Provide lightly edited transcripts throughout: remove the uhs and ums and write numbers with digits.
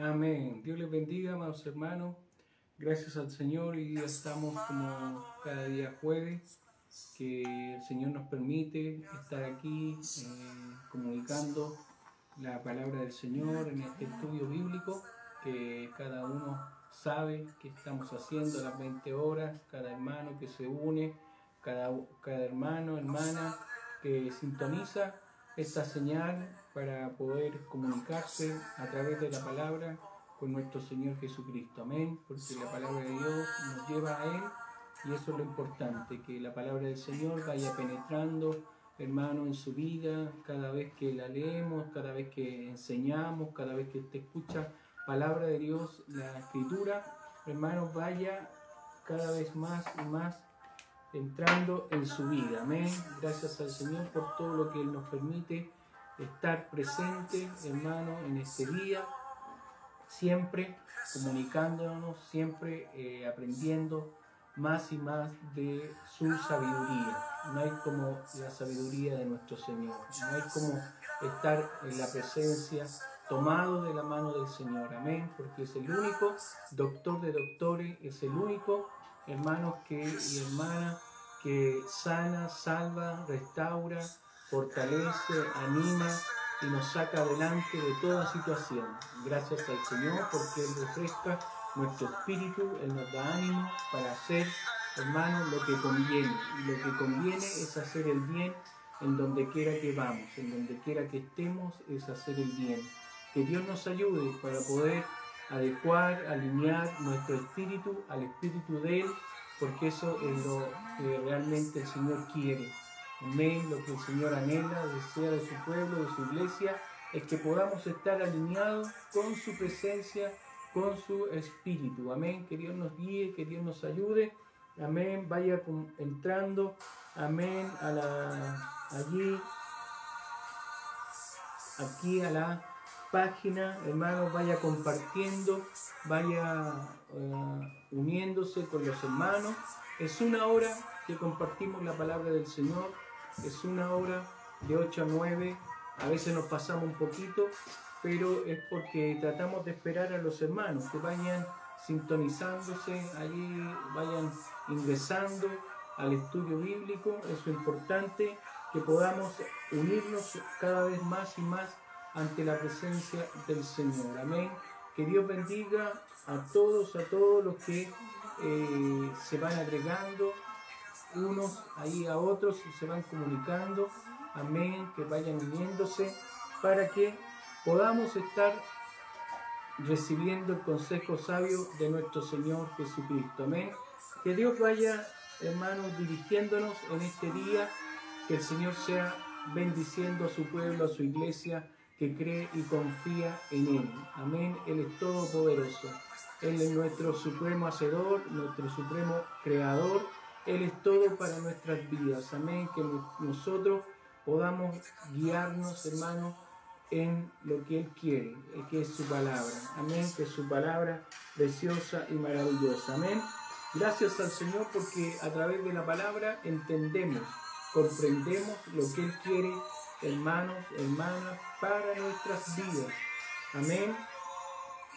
Amén. Dios les bendiga, amados hermanos. Gracias al Señor. Y estamos como cada día jueves, que el Señor nos permite estar aquí comunicando la palabra del Señor en este estudio bíblico, que cada uno sabe que estamos haciendo a las 20 horas, cada hermano que se une, cada hermano, hermana que sintoniza esta señal para poder comunicarse a través de la palabra con nuestro Señor Jesucristo. Amén, porque la palabra de Dios nos lleva a Él y eso es lo importante, que la palabra del Señor vaya penetrando, hermano, en su vida, cada vez que la leemos, cada vez que enseñamos, cada vez que usted escucha palabra de Dios, la Escritura, hermano, vaya cada vez más y más entrando en su vida. Amén. Gracias al Señor por todo lo que Él nos permite estar presente, hermano, en este día, siempre comunicándonos, siempre aprendiendo más y más de su sabiduría. No hay como la sabiduría de nuestro Señor, no hay como estar en la presencia tomado de la mano del Señor. Amén, porque es el único doctor de doctores, es el único hermano y hermana que sana, salva, restaura, fortalece, anima y nos saca adelante de toda situación. Gracias al Señor porque Él refresca nuestro espíritu, Él nos da ánimo para hacer, hermanos, lo que conviene. Y lo que conviene es hacer el bien en donde quiera que vamos, en donde quiera que estemos, es hacer el bien. Que Dios nos ayude para poder adecuar, alinear nuestro espíritu al espíritu de Él, porque eso es lo que realmente el Señor quiere. Amén. Lo que el Señor anhela, desea de su pueblo, de su iglesia, es que podamos estar alineados con su presencia, con su espíritu. Amén. Que Dios nos guíe, que Dios nos ayude. Amén. Vaya entrando. Amén. Aquí a la página, hermanos, vaya compartiendo, vaya uniéndose con los hermanos. Es una hora que compartimos la palabra del Señor, es una hora de 8 a 9, a veces nos pasamos un poquito, pero es porque tratamos de esperar a los hermanos que vayan sintonizándose, allí vayan ingresando al estudio bíblico. Es importante que podamos unirnos cada vez más y más ante la presencia del Señor. Amén. Que Dios bendiga a todos los que se van agregando unos ahí a otros y se van comunicando. Amén. Que vayan uniéndose para que podamos estar recibiendo el consejo sabio de nuestro Señor Jesucristo. Amén. Que Dios vaya, hermanos, dirigiéndonos en este día, que el Señor sea bendiciendo a su pueblo, a su iglesia, que cree y confía en Él. Amén. Él es todopoderoso. Él es nuestro supremo hacedor, nuestro supremo creador. Él es todo para nuestras vidas. Amén. Que nosotros podamos guiarnos, hermanos, en lo que Él quiere, que es su palabra. Amén. Que es su palabra preciosa y maravillosa. Amén. Gracias al Señor porque a través de la palabra entendemos, comprendemos lo que Él quiere, hermanos, hermanas, para nuestras vidas. Amén.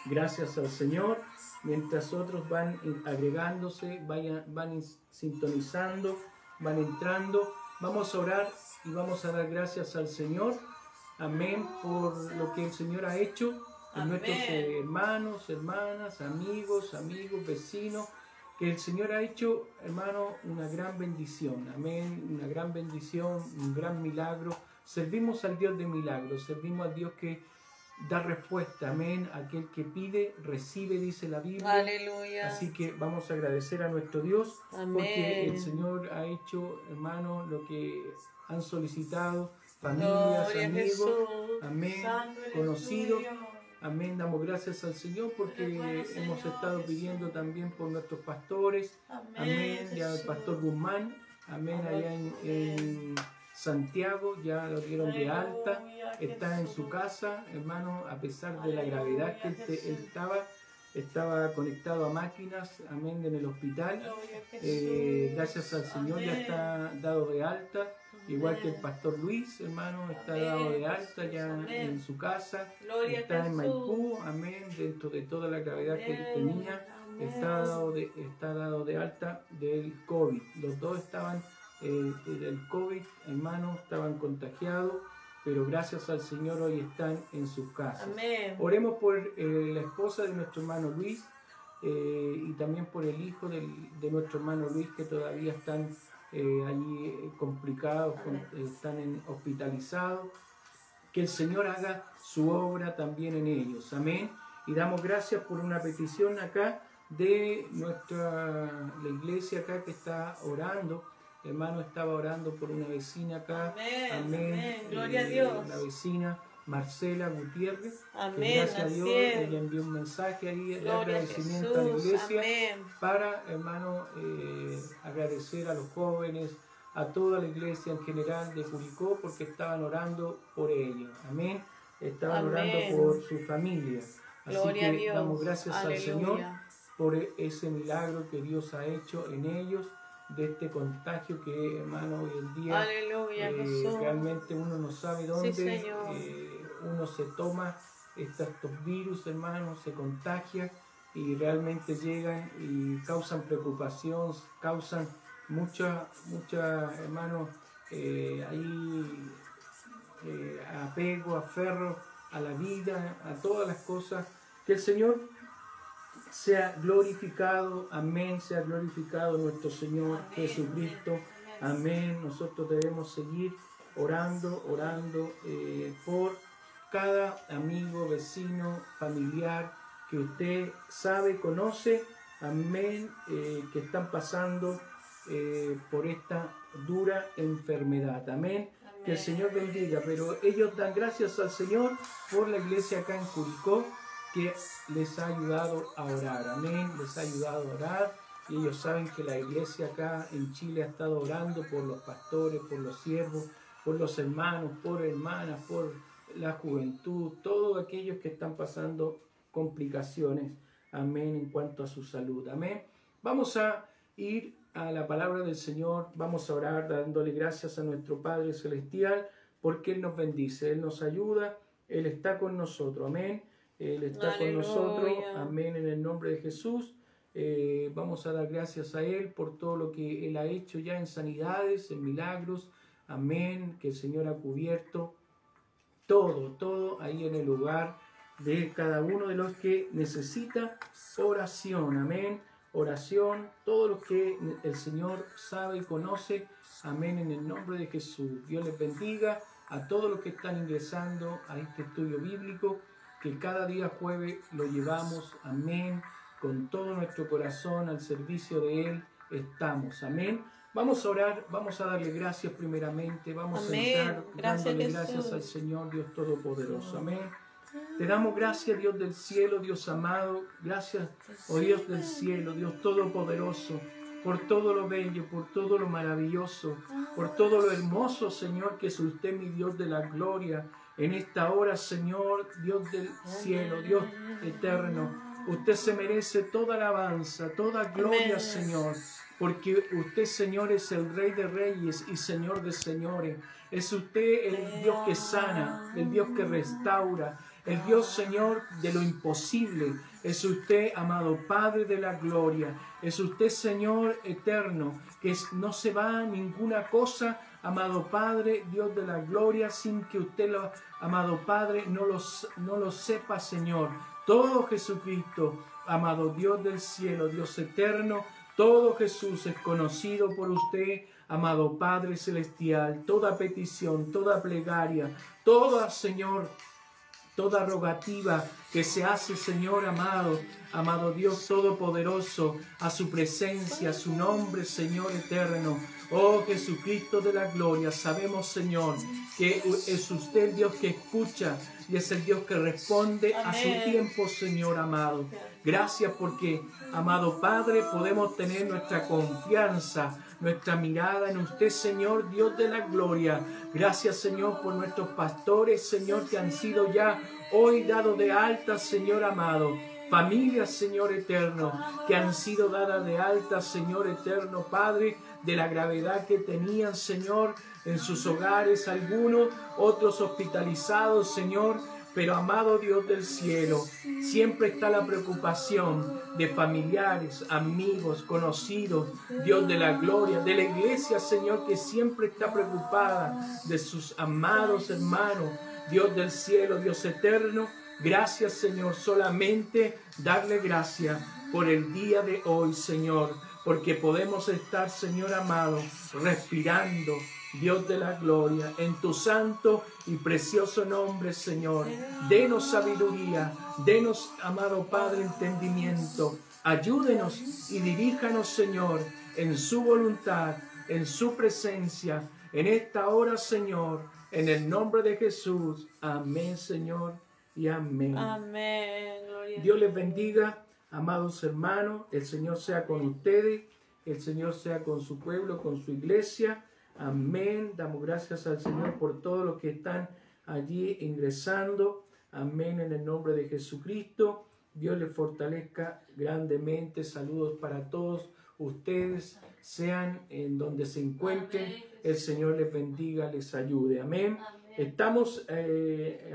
Gracias al Señor. Mientras otros van agregándose, van sintonizando, van entrando, vamos a orar y vamos a dar gracias al Señor. Amén, por lo que el Señor ha hecho en nuestros hermanos, hermanas, amigos, vecinos, que el Señor ha hecho, hermano, una gran bendición. Amén, una gran bendición, un gran milagro. Servimos al Dios de milagros, servimos al Dios que da respuesta. Amén, aquel que pide, recibe, dice la Biblia. Aleluya. Así que vamos a agradecer a nuestro Dios. Amén. Porque el Señor ha hecho, hermano, lo que han solicitado familias, Gloria amigos, Jesús. amén, Santo eres conocidos. tuyo. Amén, damos gracias al Señor porque Bueno, hemos Señor estado Jesús. pidiendo también por nuestros pastores. Amén, ya el Jesús. pastor Guzmán, amén, allá en Santiago, ya lo dieron de alta, Aleluya, está en su Jesús. casa, hermano, a pesar de la gravedad que él estaba conectado a máquinas, amén, en el hospital. Gloria Jesús. Gracias al Señor ya Amén. está dado de alta. igual que el pastor Luis, hermano, está dado de alta ya en su casa, Gloria está a en Jesús. Maipú, amén, dentro de toda la gravedad que él tenía, está dado de alta del COVID. Los dos estaban del COVID, hermano, estaban contagiados, pero gracias al Señor hoy están en sus casas. Amén. Oremos por la esposa de nuestro hermano Luis y también por el hijo de nuestro hermano Luis, que todavía están allí complicados, están hospitalizados. Que el Señor haga su obra también en ellos. Amén. Y damos gracias por una petición acá de la iglesia acá que está orando. Hermano, estaba orando por una vecina acá. Amén. Amén. Amén. Gloria a Dios. La vecina Marcela Gutiérrez. Amén. Que gracias a Dios Así es. ella envió un mensaje ahí de Gloria a agradecimiento a la Jesús. iglesia. Amén. Para, hermano, agradecer a los jóvenes, a toda la iglesia en general de Curicó, porque estaban orando por ellos. Amén. Estaban Amén. orando por su familia. Así Gloria a que Dios. damos gracias Aleluya. al Señor por ese milagro que Dios ha hecho en ellos, de este contagio que, hermano, hoy en día Aleluya, Jesús. realmente uno no sabe dónde Sí, Señor. uno se toma estos virus, hermano, se contagia y realmente llegan y causan preocupación, causan mucha, hermano, ahí apego, aferro a la vida, a todas las cosas. Que el Señor sea glorificado, amén, sea glorificado nuestro Señor Amén. Jesucristo, amén. Nosotros debemos seguir orando por cada amigo, vecino, familiar que usted sabe, conoce, amén, que están pasando por esta dura enfermedad, amén. Que el Señor bendiga, pero ellos dan gracias al Señor por la iglesia acá en Curicó, que les ha ayudado a orar, amén, les ha ayudado a orar, y ellos saben que la iglesia acá en Chile ha estado orando por los pastores, por los siervos, por los hermanos, por hermanas, por la juventud, todos aquellos que están pasando complicaciones, amén, en cuanto a su salud, amén. Vamos a ir a la palabra del Señor, vamos a orar dándole gracias a nuestro Padre Celestial, porque Él nos bendice, Él nos ayuda, Él está con nosotros, amén. Él está con nosotros, amén, en el nombre de Jesús. Vamos a dar gracias a Él por todo lo que Él ha hecho ya en sanidades, en milagros, amén, que el Señor ha cubierto todo ahí en el lugar de cada uno de los que necesita oración, amén, oración, todo lo que el Señor sabe y conoce, amén, en el nombre de Jesús. Dios les bendiga a todos los que están ingresando a este estudio bíblico, que cada día jueves lo llevamos, amén, con todo nuestro corazón al servicio de Él estamos, amén. Vamos a orar, vamos a darle gracias primeramente, vamos Amén. a entrar dándole Jesús. gracias al Señor Dios Todopoderoso, amén. Te damos gracias, Dios del cielo, Dios amado, gracias, oh Dios del cielo, Dios Todopoderoso, por todo lo bello, por todo lo maravilloso, por todo lo hermoso, Señor, que es usted, mi Dios de la gloria. En esta hora, Señor, Dios del cielo, Dios eterno, usted se merece toda alabanza, toda gloria, Amén. Señor, porque usted, Señor, es el Rey de Reyes y Señor de Señores. Es usted el Dios que sana, el Dios que restaura, el Dios, Señor, de lo imposible. Es usted, amado Padre de la gloria. Es usted, Señor eterno, que no se va a ninguna cosa, amado Padre, Dios de la gloria, sin que usted, amado Padre, no lo sepa, Señor. Todo Jesucristo, amado Dios del cielo, Dios eterno, todo Jesús es conocido por usted, amado Padre celestial. Toda petición, toda plegaria, toda, Señor, toda rogativa que se hace, Señor amado, amado Dios Todopoderoso, a su presencia, a su nombre, Señor eterno. Oh Jesucristo de la gloria, sabemos, Señor, que es usted el Dios que escucha y es el Dios que responde a su tiempo, Señor amado. Gracias porque, amado Padre, podemos tener nuestra confianza, nuestra mirada en usted, Señor, Dios de la gloria. Gracias, Señor, por nuestros pastores, Señor, que han sido ya hoy dados de alta, Señor amado. Familias, Señor eterno, que han sido dadas de alta, Señor eterno, Padre, de la gravedad que tenían, Señor, en sus hogares, algunos, otros hospitalizados, Señor. Pero amado Dios del cielo, siempre está la preocupación de familiares, amigos, conocidos, Dios de la gloria, de la iglesia, Señor, que siempre está preocupada de sus amados hermanos, Dios del cielo, Dios eterno. Gracias, Señor, solamente darle gracias por el día de hoy, Señor, porque podemos estar, Señor amado, respirando, Dios de la gloria, en tu santo y precioso nombre, Señor. Denos sabiduría, denos, amado Padre, entendimiento. Ayúdenos y diríjanos, Señor, en su voluntad, en su presencia, en esta hora, Señor, en el nombre de Jesús. Amén, Señor, y amén. Amén. Gloria Dios les bendiga, amados hermanos. El Señor sea con ustedes, el Señor sea con su pueblo, con su iglesia. Amén. Damos gracias al Señor por todos los que están allí ingresando. Amén. En el nombre de Jesucristo. Dios les fortalezca grandemente. Saludos para todos ustedes. Sean en donde se encuentren. El Señor les bendiga, les ayude. Amén. Estamos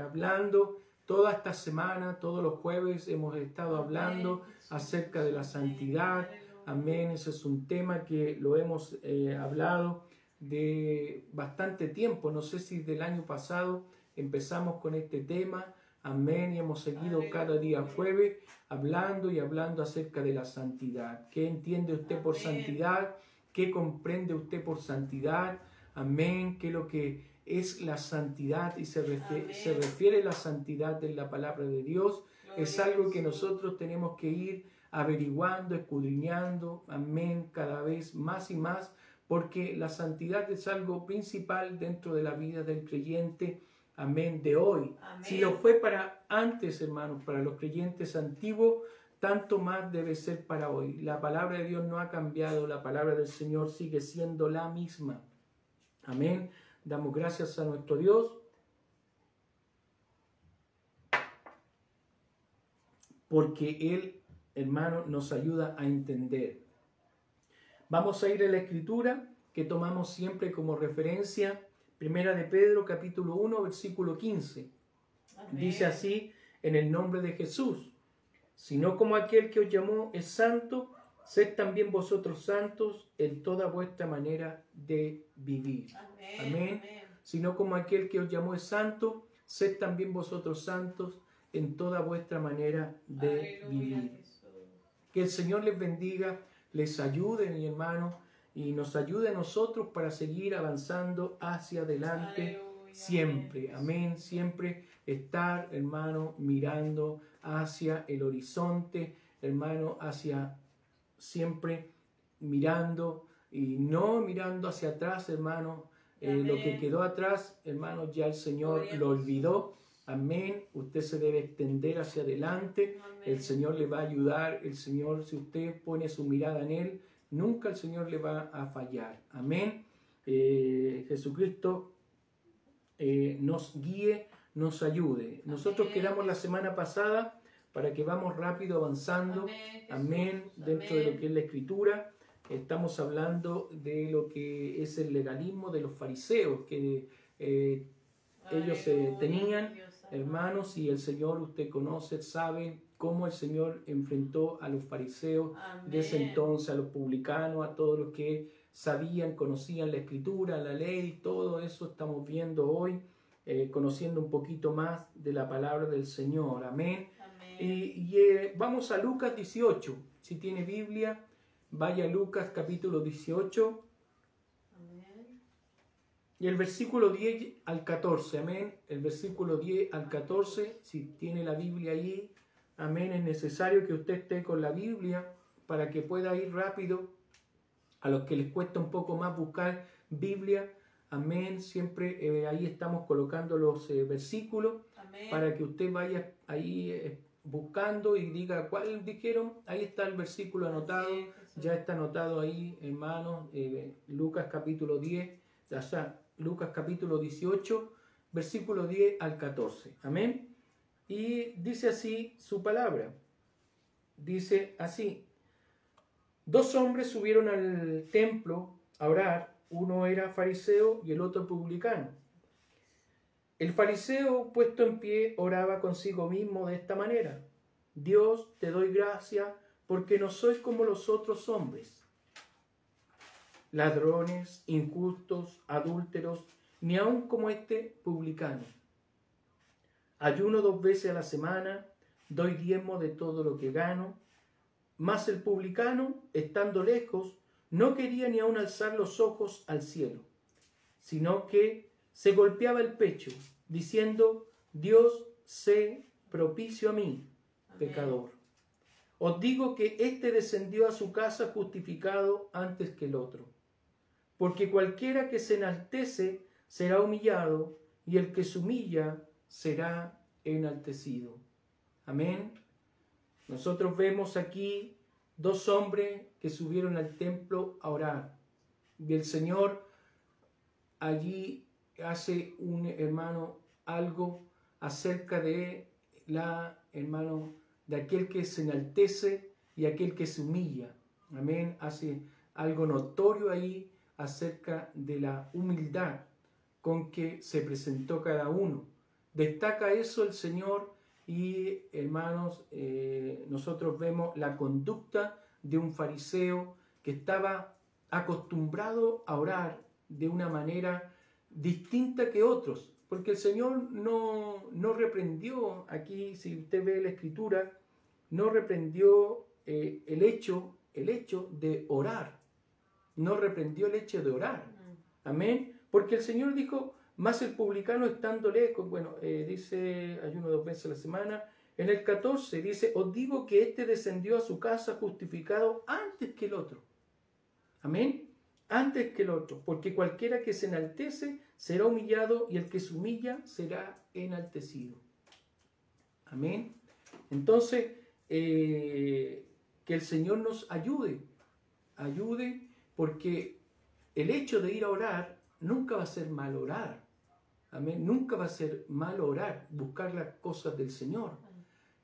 hablando toda esta semana, todos los jueves hemos estado hablando acerca de la santidad. Amén. Ese es un tema que lo hemos hablado de bastante tiempo, no sé si del año pasado empezamos con este tema, amén, y hemos seguido cada día jueves hablando y hablando acerca de la santidad. ¿Qué entiende usted por santidad? ¿Qué comprende usted por santidad? Amén, ¿qué es lo que es la santidad? Y se refiere a la santidad de la palabra de Dios. Es algo que nosotros tenemos que ir averiguando, escudriñando, amén, cada vez más y más, porque la santidad es algo principal dentro de la vida del creyente, amén, de hoy. Amén. Si lo fue para antes, hermanos, para los creyentes antiguos, tanto más debe ser para hoy. La palabra de Dios no ha cambiado, la palabra del Señor sigue siendo la misma. Amén. Damos gracias a nuestro Dios, porque Él, hermano, nos ayuda a entender. Vamos a ir a la escritura que tomamos siempre como referencia, Primera de Pedro, capítulo 1, versículo 15. Amén. Dice así, en el nombre de Jesús: sino como aquel que os llamó es santo, sed también vosotros santos en toda vuestra manera de vivir. Amén. Amén. Amén. Sino como aquel que os llamó es santo, sed también vosotros santos en toda vuestra manera de vivir. Jesús. Que el Señor les bendiga, les ayude, mi hermano, y nos ayude a nosotros para seguir avanzando hacia adelante. Aleluya. Siempre, amén, siempre estar, hermano, mirando hacia el horizonte, hermano, hacia siempre mirando y no mirando hacia atrás, hermano. Lo que quedó atrás, hermano, ya el Señor lo olvidó. Amén. Usted se debe extender hacia adelante. Amén. El Señor le va a ayudar. El Señor, si usted pone su mirada en Él, nunca el Señor le va a fallar. Amén. Jesucristo nos guíe, nos ayude. Nosotros quedamos la semana pasada para que vamos rápido avanzando. Amén. Dentro de lo que es la Escritura. Estamos hablando de lo que es el legalismo de los fariseos que ellos tenían. Hermanos, y el Señor, usted conoce, sabe cómo el Señor enfrentó a los fariseos. Amén. De ese entonces, a los publicanos, a todos los que sabían, conocían la Escritura, la ley, todo eso estamos viendo hoy, conociendo un poquito más de la palabra del Señor. Amén. Amén. Vamos a Lucas 18. Si tiene Biblia, vaya a Lucas capítulo 18. Y el versículo 10 al 14, amén. El versículo 10 al 14, si tiene la Biblia ahí, amén. Es necesario que usted esté con la Biblia para que pueda ir rápido. A los que les cuesta un poco más buscar Biblia, amén. Siempre ahí estamos colocando los versículos, amén, para que usted vaya ahí buscando y diga cuál dijeron. Ahí está el versículo anotado, ya está anotado ahí, hermanos. Lucas capítulo 10, ya está. Lucas capítulo 18, versículo 10 al 14. Amén. Y dice así su palabra. dice así: 2 hombres subieron al templo a orar, uno era fariseo y el otro publicano. El fariseo, puesto en pie, oraba consigo mismo de esta manera: Dios, te doy gracias porque no soy como los otros hombres, ladrones, injustos, adúlteros, ni aun como este publicano. Ayuno 2 veces a la semana, doy diezmo de todo lo que gano. Mas el publicano, estando lejos, no quería ni aun alzar los ojos al cielo, sino que se golpeaba el pecho, diciendo: Dios, sé propicio a mí, pecador. Os digo que éste descendió a su casa justificado antes que el otro. Porque cualquiera que se enaltece será humillado, y el que se humilla será enaltecido. Amén. Nosotros vemos aquí 2 hombres que subieron al templo a orar. Y el Señor allí hace algo acerca de de aquel que se enaltece y aquel que se humilla. Amén. Hace algo notorio ahí acerca de la humildad con que se presentó cada uno. Destaca eso el Señor. Y hermanos, nosotros vemos la conducta de un fariseo que estaba acostumbrado a orar de una manera distinta que otros, porque el Señor no reprendió, aquí si usted ve la Escritura, no reprendió el hecho de orar, no reprendió el hecho de orar. Amén. Porque el Señor dijo: más el publicano estando lejos. Bueno, dice ayuno 2 veces a la semana. En el 14 dice: os digo que éste descendió a su casa justificado antes que el otro. Amén. Antes que el otro. Porque cualquiera que se enaltece será humillado, y el que se humilla será enaltecido. Amén. Entonces, que el Señor nos ayude, porque el hecho de ir a orar nunca va a ser mal orar. Amén. Nunca va a ser mal orar, buscar las cosas del Señor.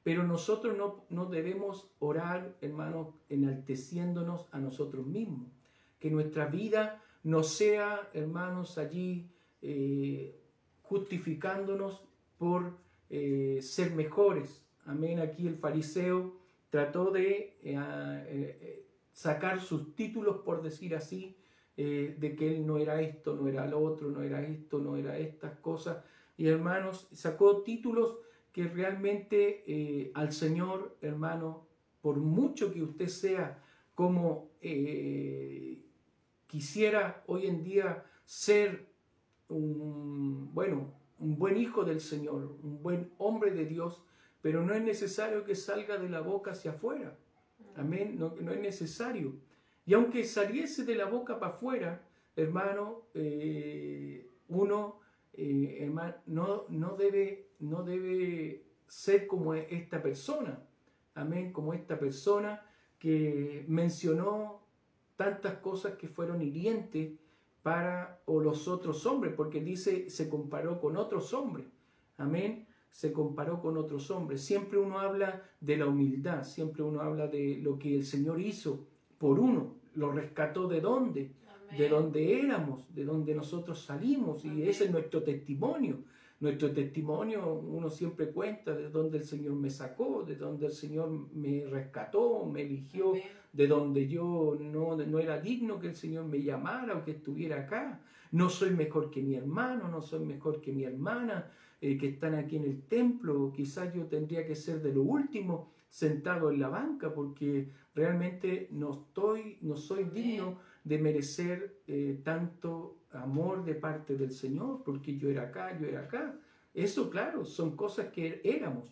Pero nosotros no debemos orar, hermanos, enalteciéndonos a nosotros mismos. Que nuestra vida no sea, hermanos, allí justificándonos por ser mejores. Amén. Aquí el fariseo trató de sacar sus títulos, por decir así, de que él no era esto, no era lo otro, no era esto, no era estas cosas. Y hermanos, sacó títulos que realmente al Señor, hermano, por mucho que usted sea como quisiera hoy en día ser un buen hijo del Señor, un buen hombre de Dios, pero no es necesario que salga de la boca hacia afuera. Amén. No es necesario. Y aunque saliese de la boca para afuera, hermano, hermano, no debe ser como esta persona. Amén. Como esta persona que mencionó tantas cosas que fueron hirientes o los otros hombres, porque dice, se comparó con otros hombres. Amén. Se comparó con otros hombres. Siempre uno habla de la humildad, siempre uno habla de lo que el Señor hizo por uno, lo rescató de dónde, Amén. De donde éramos, de donde nosotros salimos. Amén. Y ese es nuestro testimonio. Nuestro testimonio, uno siempre cuenta de dónde el Señor me sacó, de dónde el Señor me rescató, me eligió. Amén. De donde yo no era digno que el Señor me llamara o que estuviera acá. No soy mejor que mi hermano, no soy mejor que mi hermana, que están aquí en el templo. Quizás yo tendría que ser de lo último sentado en la banca, porque realmente no soy digno de merecer tanto amor de parte del Señor, porque yo era acá. Eso, claro, son cosas que éramos.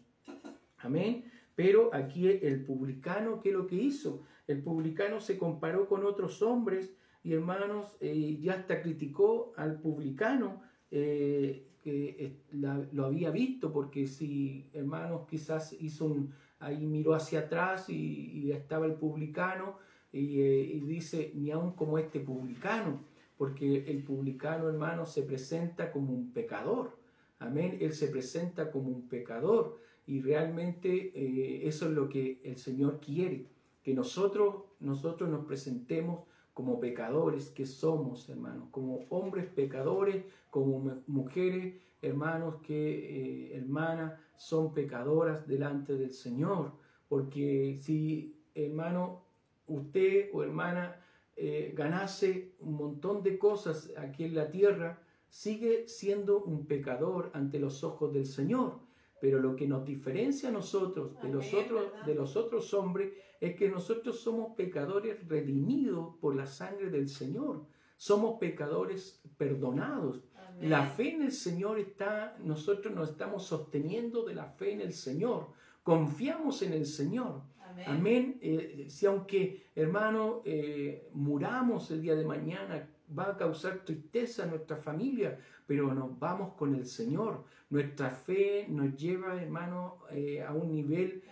Amén. Pero aquí el publicano, ¿qué es lo que hizo? El publicano se comparó con otros hombres y, hermanos, ya hasta criticó al publicano, que lo había visto, porque si, hermanos, quizás ahí miró hacia atrás y estaba el publicano y dice, ni aun como este publicano, porque el publicano, hermanos, se presenta como un pecador. Amén. Él se presenta como un pecador y realmente eso es lo que el Señor quiere, que nosotros nos presentemos como pecadores que somos, hermanos, como hombres pecadores, como mujeres, hermanos, hermanas, son pecadoras delante del Señor. Porque si, hermano, usted o hermana ganase un montón de cosas aquí en la tierra, sigue siendo un pecador ante los ojos del Señor. Pero lo que nos diferencia a nosotros de los otros hombres es que nosotros somos pecadores redimidos por la sangre del Señor. Somos pecadores perdonados. Amén. La fe en el Señor nosotros nos estamos sosteniendo de la fe en el Señor. Confiamos en el Señor. Amén. Amén. Si aunque, hermano, muramos el día de mañana, va a causar tristeza a nuestra familia, pero nos vamos con el Señor. Nuestra fe nos lleva, hermano, a un nivel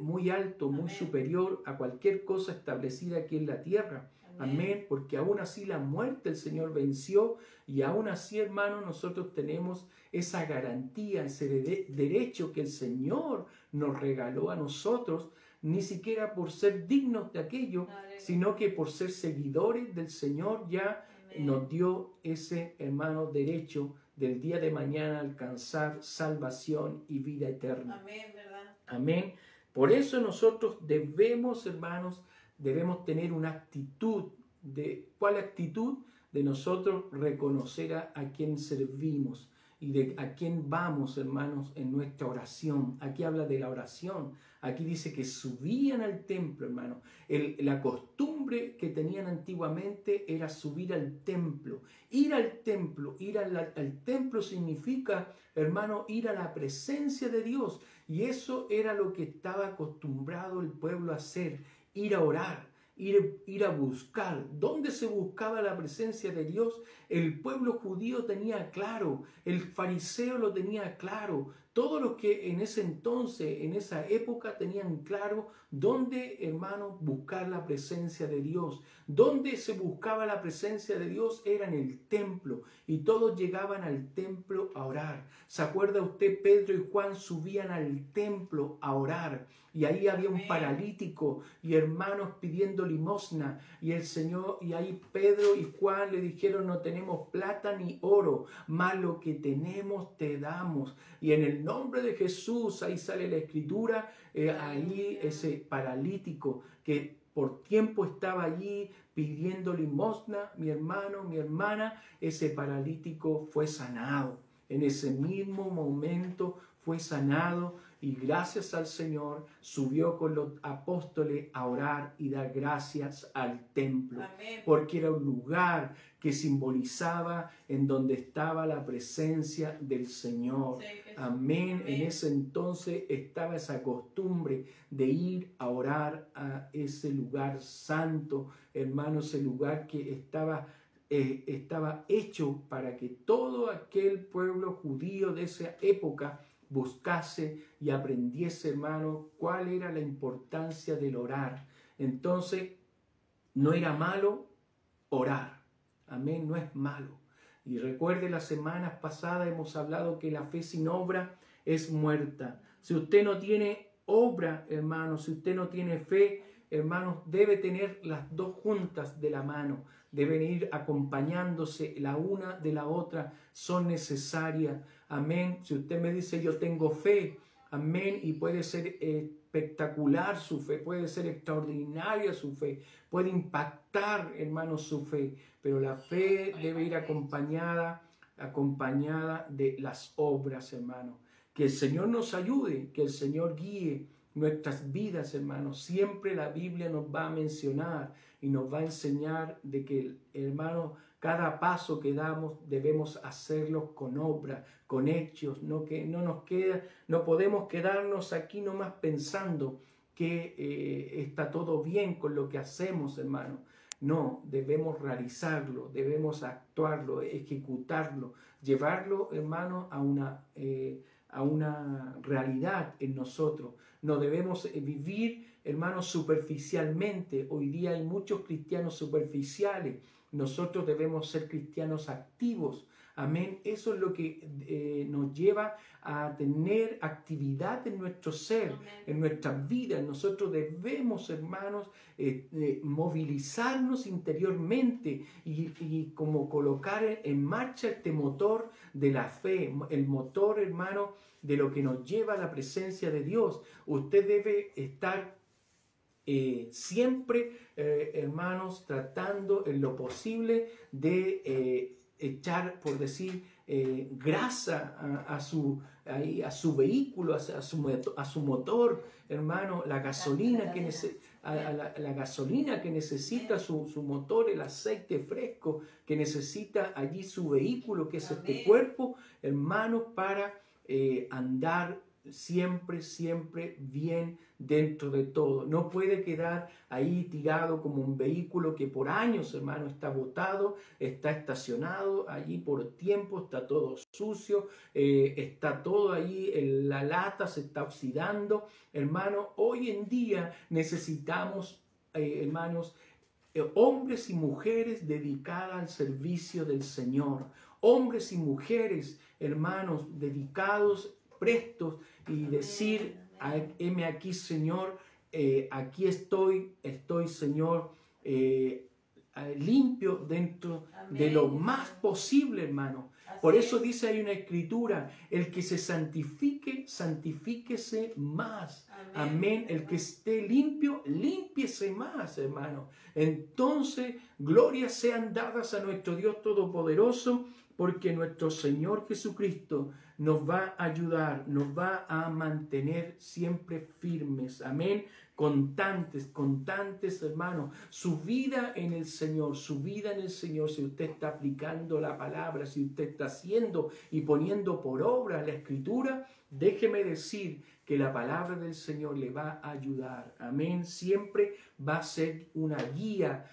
muy alto, muy superior a cualquier cosa establecida aquí en la tierra. Amén. Porque aún así la muerte el Señor venció y aún así, hermano, nosotros tenemos esa garantía, ese derecho que el Señor nos regaló a nosotros, ni siquiera por ser dignos de aquello, sino que por ser seguidores del Señor ya nos dio ese, hermano, derecho del día de mañana alcanzar salvación y vida eterna. Amén, ¿verdad? Amén. Por eso nosotros debemos, hermanos, debemos tener una actitud. ¿Cuál actitud? De nosotros reconocer a quien servimos y de a quién vamos, hermanos, en nuestra oración. Aquí habla de la oración. Aquí dice que subían al templo, hermano. La costumbre que tenían antiguamente era subir al templo. Ir al templo, al templo significa, hermano, ir a la presencia de Dios. Y eso era lo que estaba acostumbrado el pueblo a hacer, ir a orar. Ir a buscar. ¿Dónde se buscaba la presencia de Dios? El pueblo judío tenía claro, el fariseo lo tenía claro, todos los que en ese entonces, en esa época, tenían claro dónde, hermanos, buscar la presencia de Dios. Dónde se buscaba la presencia de Dios era en el templo, y todos llegaban al templo a orar. ¿Se acuerda usted? Pedro y Juan subían al templo a orar, y ahí había un paralítico y hermanos pidiendo limosna, y el Señor, y ahí Pedro y Juan le dijeron: no tenemos plata ni oro, mas lo que tenemos te damos. Y en el nombre de Jesús, ahí sale la escritura, ahí ese paralítico que por tiempo estaba allí pidiendo limosna, mi hermano, mi hermana, ese paralítico fue sanado. En ese mismo momento fue sanado, y gracias al Señor subió con los apóstoles a orar y dar gracias al templo. Amén. Porque era un lugar que simbolizaba en donde estaba la presencia del Señor. Sí, amén. En ese entonces estaba esa costumbre de ir a orar a ese lugar santo, hermano, ese lugar que estaba hecho para que todo aquel pueblo judío de esa época buscase y aprendiese, hermano, cuál era la importancia del orar. Entonces, no era malo orar. Amén, no es malo. Y recuerde, las semanas pasadas hemos hablado que la fe sin obra es muerta. Si usted no tiene obra, hermano, si usted no tiene fe, hermanos, debe tener las dos juntas de la mano. Deben ir acompañándose la una de la otra, son necesarias. Amén. Si usted me dice: yo tengo fe, amén, y puede ser espectacular su fe, puede ser extraordinaria su fe, puede impactar, hermanos, su fe, pero la fe debe ir acompañada de las obras, hermanos. Que el Señor nos ayude, que el Señor guíe nuestras vidas, hermanos. Siempre la Biblia nos va a mencionar y nos va a enseñar de que, hermano, cada paso que damos debemos hacerlo con obra, con hechos, no podemos quedarnos aquí nomás pensando que está todo bien con lo que hacemos, hermano. No, debemos realizarlo, debemos actuarlo, ejecutarlo, llevarlo, hermano, a una realidad en nosotros. No debemos vivir, hermanos, superficialmente. Hoy día hay muchos cristianos superficiales. Nosotros debemos ser cristianos activos. Amén. Eso es lo que nos lleva a tener actividad en nuestro ser, en nuestra vida. Nosotros debemos, hermanos, movilizarnos interiormente y como colocar en marcha este motor de la fe, el motor, hermano, de lo que nos lleva a la presencia de Dios. Usted debe estar siempre, hermanos, tratando en lo posible de echar, por decir, grasa a su vehículo, a su motor, hermano, la gasolina que la gasolina que necesita su motor, el aceite fresco que necesita allí su vehículo, que es este cuerpo, hermano, para andar siempre, siempre bien dentro de todo. No puede quedar ahí tirado como un vehículo que por años, hermano, está botado, está estacionado allí por tiempo, está todo sucio, está todo ahí, la lata se está oxidando. Hermano, hoy en día necesitamos, hermanos, hombres y mujeres dedicadas al servicio del Señor. Hombres y mujeres, hermanos, dedicados, prestos y decir, heme aquí, Señor, aquí estoy, Señor, limpio dentro de lo más posible, hermano. Por eso dice, hay una escritura, el que se santifique, santifíquese más. Amén. El que esté limpio, límpiese más, hermano. Entonces, glorias sean dadas a nuestro Dios Todopoderoso, porque nuestro Señor Jesucristo nos va a ayudar, nos va a mantener siempre firmes. Amén. Constantes, hermanos. Su vida en el Señor, si usted está aplicando la palabra, si usted está haciendo y poniendo por obra la Escritura, déjeme decir que la palabra del Señor le va a ayudar. Amén. Siempre va a ser una guía,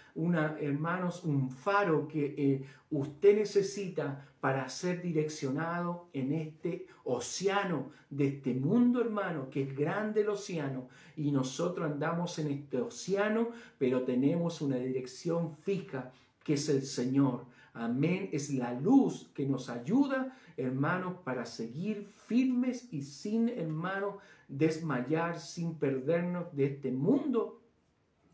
hermanos, un faro que usted necesita para ser direccionado en este océano de este mundo, hermano, que es grande el océano, y nosotros andamos en este océano, pero tenemos una dirección fija, que es el Señor. Amén. Es la luz que nos ayuda, hermanos, para seguir firmes y sin, hermanos, desmayar, sin perdernos de este mundo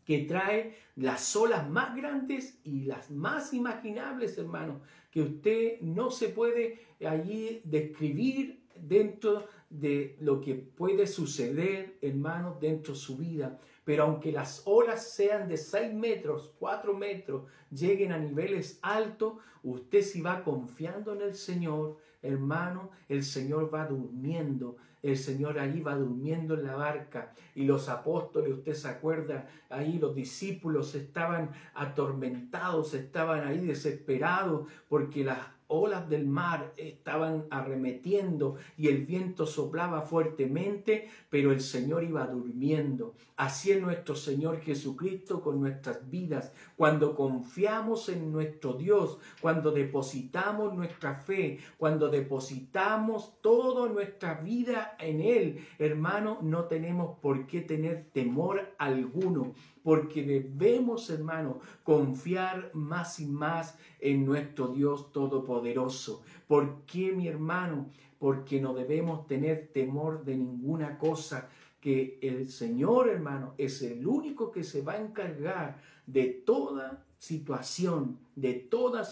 que trae las olas más grandes y las más imaginables, hermanos, que usted no se puede allí describir dentro de lo que puede suceder, hermanos, dentro de su vida. Pero aunque las olas sean de 6 metros, 4 metros, lleguen a niveles altos, usted si va confiando en el Señor, hermano, el Señor va durmiendo. El Señor ahí va durmiendo en la barca, y los apóstoles, usted se acuerda, ahí los discípulos estaban atormentados, estaban ahí desesperados porque las olas del mar estaban arremetiendo y el viento soplaba fuertemente, pero el Señor iba durmiendo. Así es nuestro Señor Jesucristo con nuestras vidas. Cuando confiamos en nuestro Dios, cuando depositamos nuestra fe, cuando depositamos toda nuestra vida en Él, hermano, no tenemos por qué tener temor alguno, porque debemos, hermano, confiar más y más en nuestro Dios Todopoderoso. ¿Por qué, mi hermano? Porque no debemos tener temor de ninguna cosa, que el Señor, hermano, es el único que se va a encargar de toda situación, de toda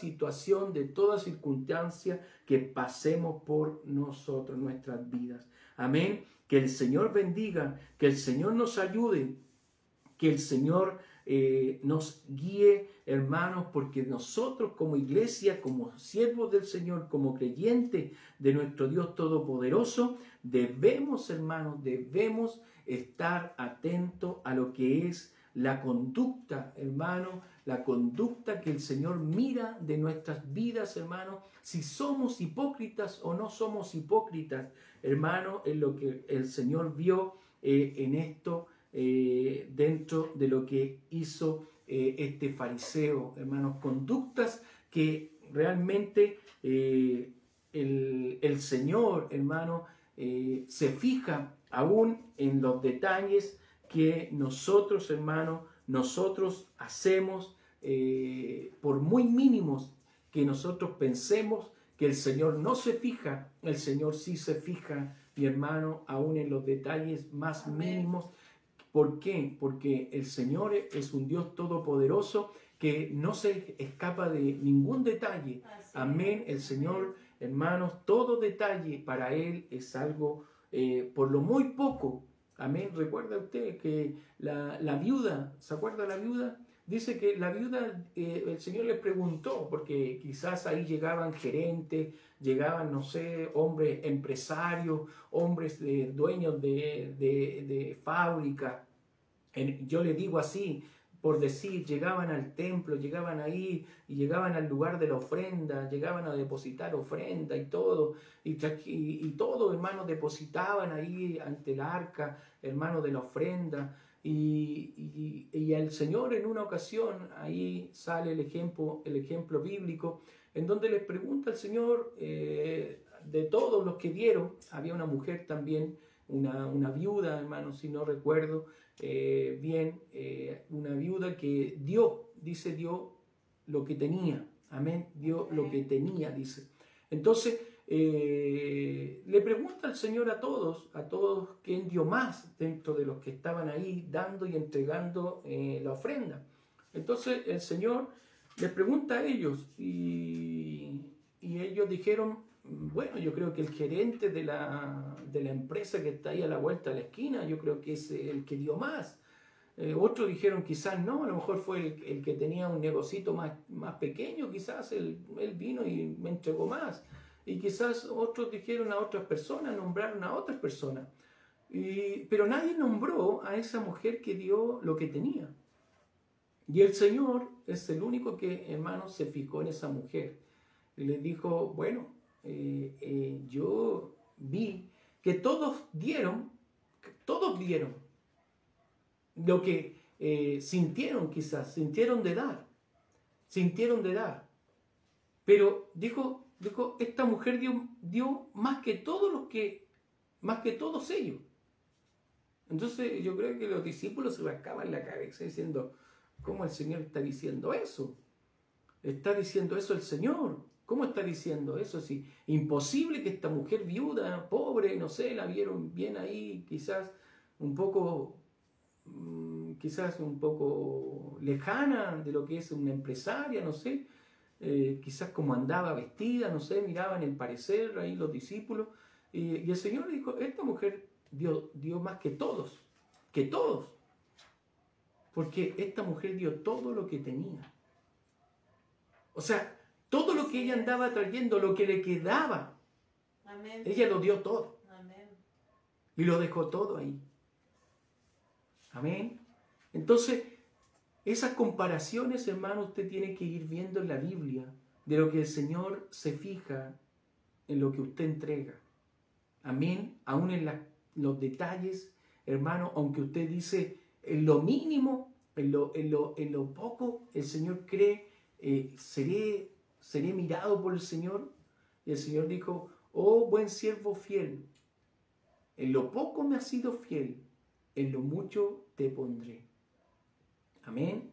circunstancia que pasemos por nosotros, nuestras vidas. Amén. Que el Señor bendiga, que el Señor nos ayude, que el Señor nos guíe, hermanos, porque nosotros como iglesia, como siervos del Señor, como creyentes de nuestro Dios Todopoderoso, debemos, hermanos, debemos estar atentos a lo que es la conducta, hermano, la conducta que el Señor mira de nuestras vidas, hermano, si somos hipócritas o no somos hipócritas, hermano, en lo que el Señor vio en esto, dentro de lo que hizo este fariseo, hermanos, conductas que realmente el Señor, hermano, se fija aún en los detalles que nosotros, hermanos, nosotros hacemos, por muy mínimos que nosotros pensemos que el Señor no se fija, el Señor sí se fija, mi hermano, aún en los detalles más mínimos. ¿Por qué? Porque el Señor es un Dios todopoderoso que no se escapa de ningún detalle. Amén. El Señor, hermanos, todo detalle para Él es algo, por lo muy poco. Amén. ¿Recuerda usted que la viuda, ¿se acuerda la viuda? Dice que la viuda, el Señor le preguntó, porque quizás ahí llegaban gerentes, llegaban, no sé, hombres empresarios, hombres dueños de fábrica. Yo le digo así, por decir, llegaban al templo, llegaban ahí y llegaban al lugar de la ofrenda, llegaban a depositar ofrenda y todo, y todo, hermanos, depositaban ahí ante el arca, hermanos, de la ofrenda. Y el Señor en una ocasión, ahí sale el ejemplo bíblico, en donde les pregunta al Señor, de todos los que dieron, había una mujer también, una viuda, hermano, si no recuerdo bien, una viuda que dio lo que tenía, amén, dio lo que tenía, dice. Entonces, le pregunta al Señor a todos quién dio más dentro de los que estaban ahí dando y entregando la ofrenda. Entonces el Señor les pregunta a ellos y ellos dijeron, bueno, yo creo que el gerente de la empresa que está ahí a la vuelta de la esquina, yo creo que es el que dio más. Otros dijeron quizás no, a lo mejor fue el que tenía un negocito más pequeño, quizás él vino y me entregó más. Y quizás otros dijeron a otras personas, nombraron a otras personas. Pero nadie nombró a esa mujer que dio lo que tenía. Y el Señor es el único que, hermanos, se fijó en esa mujer. Y le dijo, bueno, yo vi que todos dieron lo que sintieron quizás, sintieron de dar. Pero dijo, esta mujer dio más que todos ellos. Entonces yo creo que los discípulos se rascaban la cabeza diciendo, ¿cómo el Señor está diciendo eso? Está diciendo eso el Señor. ¿Cómo está diciendo eso? Sí, imposible que esta mujer viuda, pobre, no sé, la vieron bien ahí, quizás un poco lejana de lo que es una empresaria, no sé, quizás como andaba vestida, no sé, miraban el parecer ahí los discípulos, y el Señor le dijo, esta mujer dio más que todos, porque esta mujer dio todo lo que tenía. O sea, todo lo que ella andaba trayendo, lo que le quedaba, amén, ella lo dio todo. Amén. Y lo dejó todo ahí. Amén. Entonces, esas comparaciones, hermano, usted tiene que ir viendo en la Biblia de lo que el Señor se fija en lo que usted entrega. Amén. Aún en los detalles, hermano, aunque usted dice en lo mínimo, en lo poco, el Señor cree, seré mirado por el Señor. Y el Señor dijo, oh buen siervo fiel, en lo poco me has sido fiel, en lo mucho te pondré. Amén.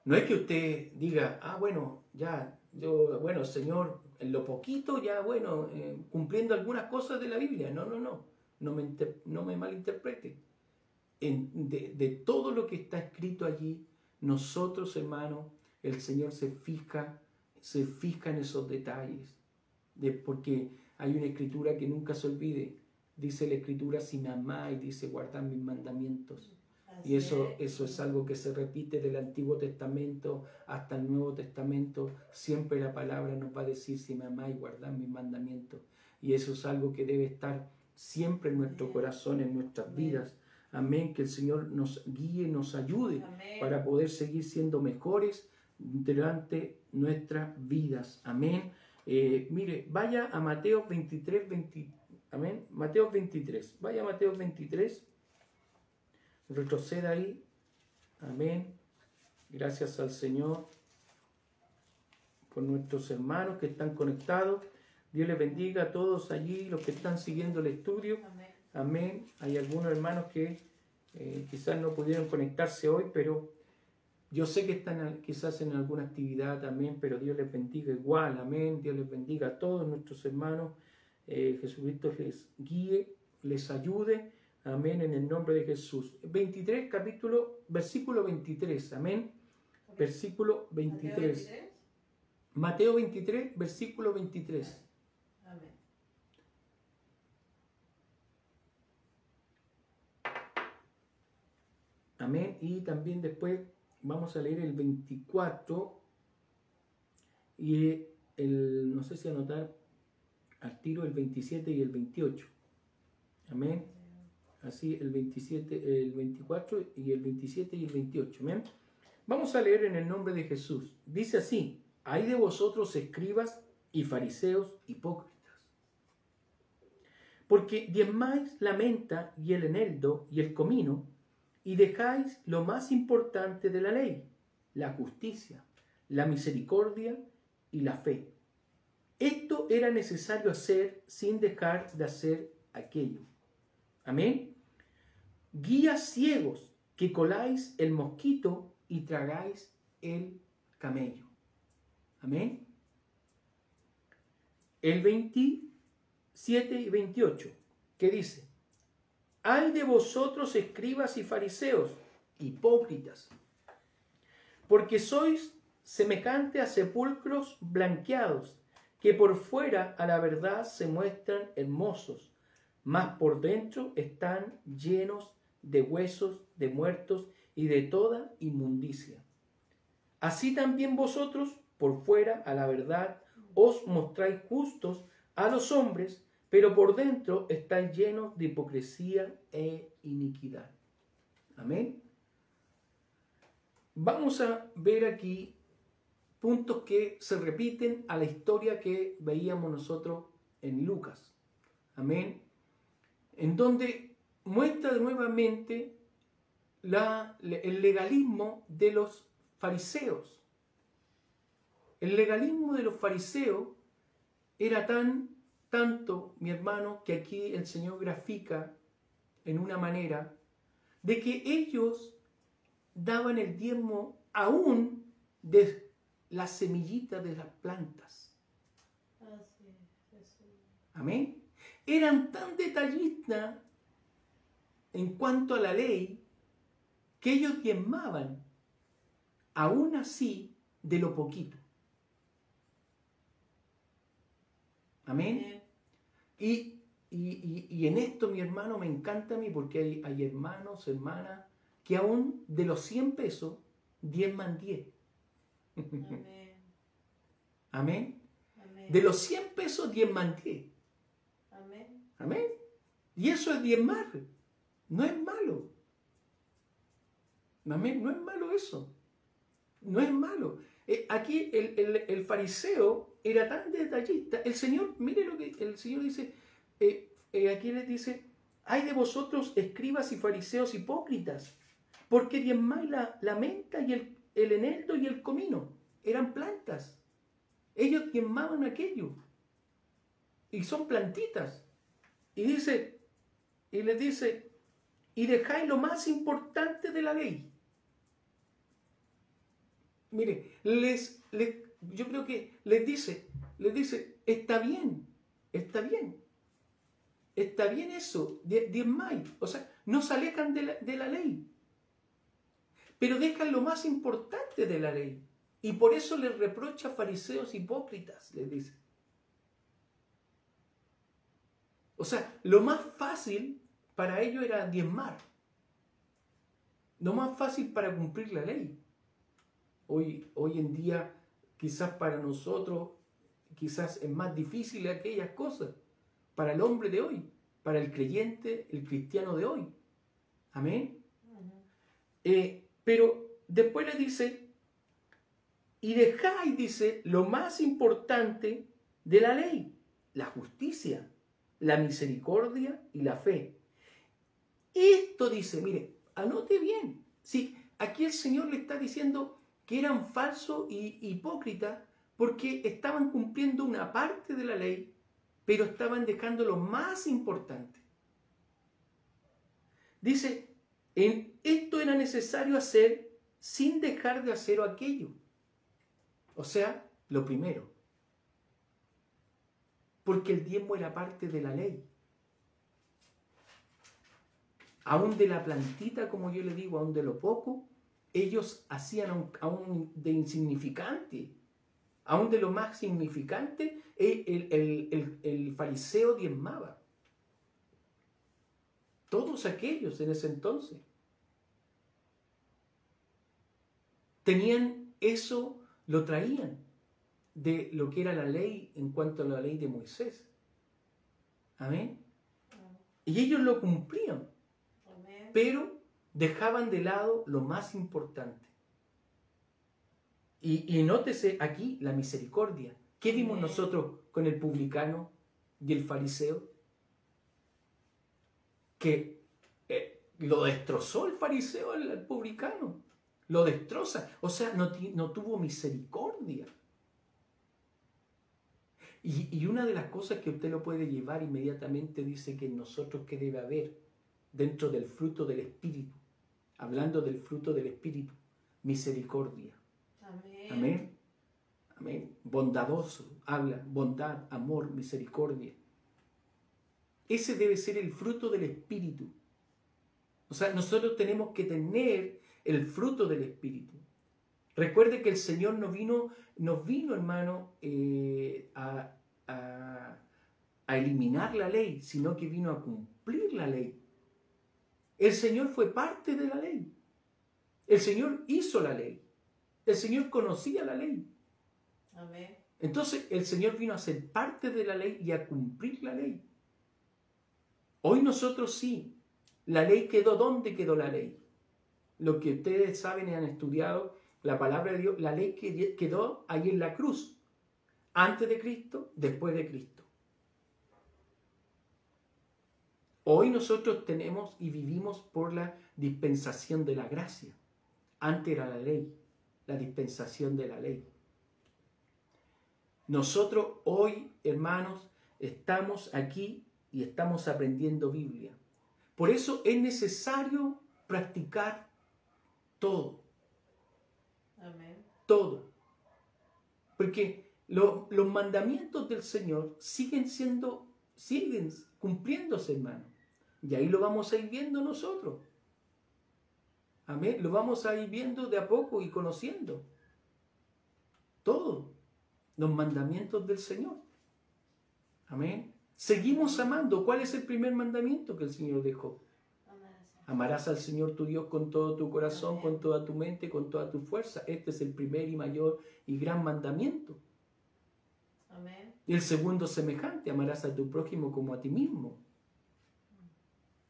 No es que usted diga, bueno, Señor, en lo poquito ya, cumpliendo algunas cosas de la Biblia. No me malinterprete. De todo lo que está escrito allí, nosotros, hermanos, el Señor se fija en esos detalles. Porque hay una escritura que nunca se olvide. Dice la escritura, si me amáis, dice, guardad mis mandamientos. Y eso es algo que se repite del Antiguo Testamento hasta el Nuevo Testamento. Siempre la palabra nos va a decir, si me amáis, guardad mis mandamientos. Y eso es algo que debe estar siempre en nuestro corazón, en nuestras vidas. Amén. Que el Señor nos guíe, nos ayude. Amén. Para poder seguir siendo mejores durante nuestras vidas. Amén. Mire, vaya a Mateo 23, amén. Mateo 23. Vaya a Mateo 23. Retroceda ahí. Amén. Gracias al Señor por nuestros hermanos que están conectados. Dios les bendiga a todos allí, los que están siguiendo el estudio. Amén. Amén. Hay algunos hermanos que quizás no pudieron conectarse hoy, pero Yo sé que están quizás en alguna actividad también, pero Dios les bendiga igual, amén. Dios les bendiga a todos nuestros hermanos. Jesucristo les guíe, les ayude, amén, en el nombre de Jesús. 23, versículo 23, amén. Versículo 23. Mateo 23, versículo 23. Amén. Amén. Y también después vamos a leer el 24 y no sé si anotar al tiro el 27 y el 28. Amén. Así el 27, el 24 y el 27 y el 28. Amén. Vamos a leer en el nombre de Jesús. Dice así: hay de vosotros escribas y fariseos hipócritas, porque diezmáis la menta y el eneldo y el comino, y dejáis lo más importante de la ley, la justicia, la misericordia y la fe. Esto era necesario hacer sin dejar de hacer aquello. Amén. Guías ciegos, que coláis el mosquito y tragáis el camello. Amén. El 27 y 28, ¿qué dice? Ay de vosotros, escribas y fariseos, hipócritas, porque sois semejante a sepulcros blanqueados, que por fuera a la verdad se muestran hermosos, mas por dentro están llenos de huesos de muertos y de toda inmundicia. Así también vosotros, por fuera a la verdad, os mostráis justos a los hombres, pero por dentro estáis llenos de hipocresía e iniquidad. Amén. Vamos a ver aquí puntos que se repiten a la historia que veíamos nosotros en Lucas. Amén. En donde muestra nuevamente el legalismo de los fariseos. El legalismo de los fariseos era tanto, mi hermano, que aquí el Señor grafica en una manera de que ellos daban el diezmo aún de las semillitas de las plantas. Amén. Eran tan detallistas en cuanto a la ley que ellos diezmaban aún así de lo poquito. Amén. Y en esto, mi hermano, me encanta a mí porque hay hermanos, hermanas, que aún de los 100 pesos, diezman 10. Amén. Amén. Amén. De los 100 pesos, diezman 10. Amén. Amén. Y eso es diezmar. No es malo. Amén. No es malo eso. No es malo. Aquí el fariseo era tan detallista. El Señor, mire lo que el Señor dice. Aquí les dice: ay de vosotros, escribas y fariseos hipócritas, porque diezmáis la menta y el eneldo y el comino. Eran plantas. Ellos diezmaban aquello. Y son plantitas. Y les dice, y dejáis lo más importante de la ley. Mire, yo creo que les dice, está bien eso, diezmáis, o sea, no se alejan de la ley, pero dejan lo más importante de la ley, y por eso les reprocha fariseos hipócritas, les dice. O sea, lo más fácil para ellos era diezmar, lo más fácil para cumplir la ley. Hoy en día, quizás para nosotros, quizás es más difícil aquellas cosas. Para el hombre de hoy, para el creyente, el cristiano de hoy. Amén. Pero después le dice, y dejáis, dice, lo más importante de la ley, la justicia, la misericordia y la fe. Esto dice, mire, anote bien. Sí, aquí el Señor le está diciendo que eran falsos y hipócritas porque estaban cumpliendo una parte de la ley, pero estaban dejando lo más importante. Dice, en esto era necesario hacer sin dejar de hacer aquello. O sea, lo primero. Porque el diezmo era parte de la ley. Aún de la plantita, como yo le digo, aún de lo poco, ellos hacían aún de insignificante. Aún de lo más significante, el fariseo diezmaba. Todos aquellos en ese entonces tenían eso, lo traían de lo que era la ley en cuanto a la ley de Moisés. Amén. Y ellos lo cumplían, pero dejaban de lado lo más importante. Y nótese aquí la misericordia. ¿Qué vimos nosotros con el publicano y el fariseo? Que lo destrozó el fariseo al publicano. Lo destroza. O sea, no tuvo misericordia. Y una de las cosas que usted lo puede llevar inmediatamente dice que en nosotros ¿qué debe haber? Dentro del fruto del Espíritu. Hablando del fruto del Espíritu. Misericordia. Amén. Amén. Amén. Bondadoso. Habla. Bondad, amor, misericordia. Ese debe ser el fruto del Espíritu. O sea, nosotros tenemos que tener el fruto del Espíritu. Recuerde que el Señor nos vino, hermano, a eliminar la ley, sino que vino a cumplir la ley. El Señor fue parte de la ley. El Señor hizo la ley. El Señor conocía la ley. Amén. Entonces, el Señor vino a ser parte de la ley y a cumplir la ley. Hoy nosotros sí. La ley quedó. ¿Dónde quedó la ley? Lo que ustedes saben y han estudiado, la palabra de Dios, la ley quedó ahí en la cruz. Antes de Cristo, después de Cristo. Hoy nosotros tenemos y vivimos por la dispensación de la gracia. Antes era la ley, la dispensación de la ley. Nosotros hoy, hermanos, estamos aquí y estamos aprendiendo Biblia. Por eso es necesario practicar todo. Amén. Todo. Porque los mandamientos del Señor siguen cumpliéndose, hermano. Y ahí lo vamos a ir viendo nosotros. Amén. Lo vamos a ir viendo de a poco y conociendo. Todo. Los mandamientos del Señor. Amén. Seguimos amando. ¿Cuál es el primer mandamiento que el Señor dejó? Amarás al Señor tu Dios con todo tu corazón, Amén. con toda tu mente, con toda tu fuerza. Este es el primer y mayor y gran mandamiento. Amén. Y el segundo semejante, amarás a tu prójimo como a ti mismo.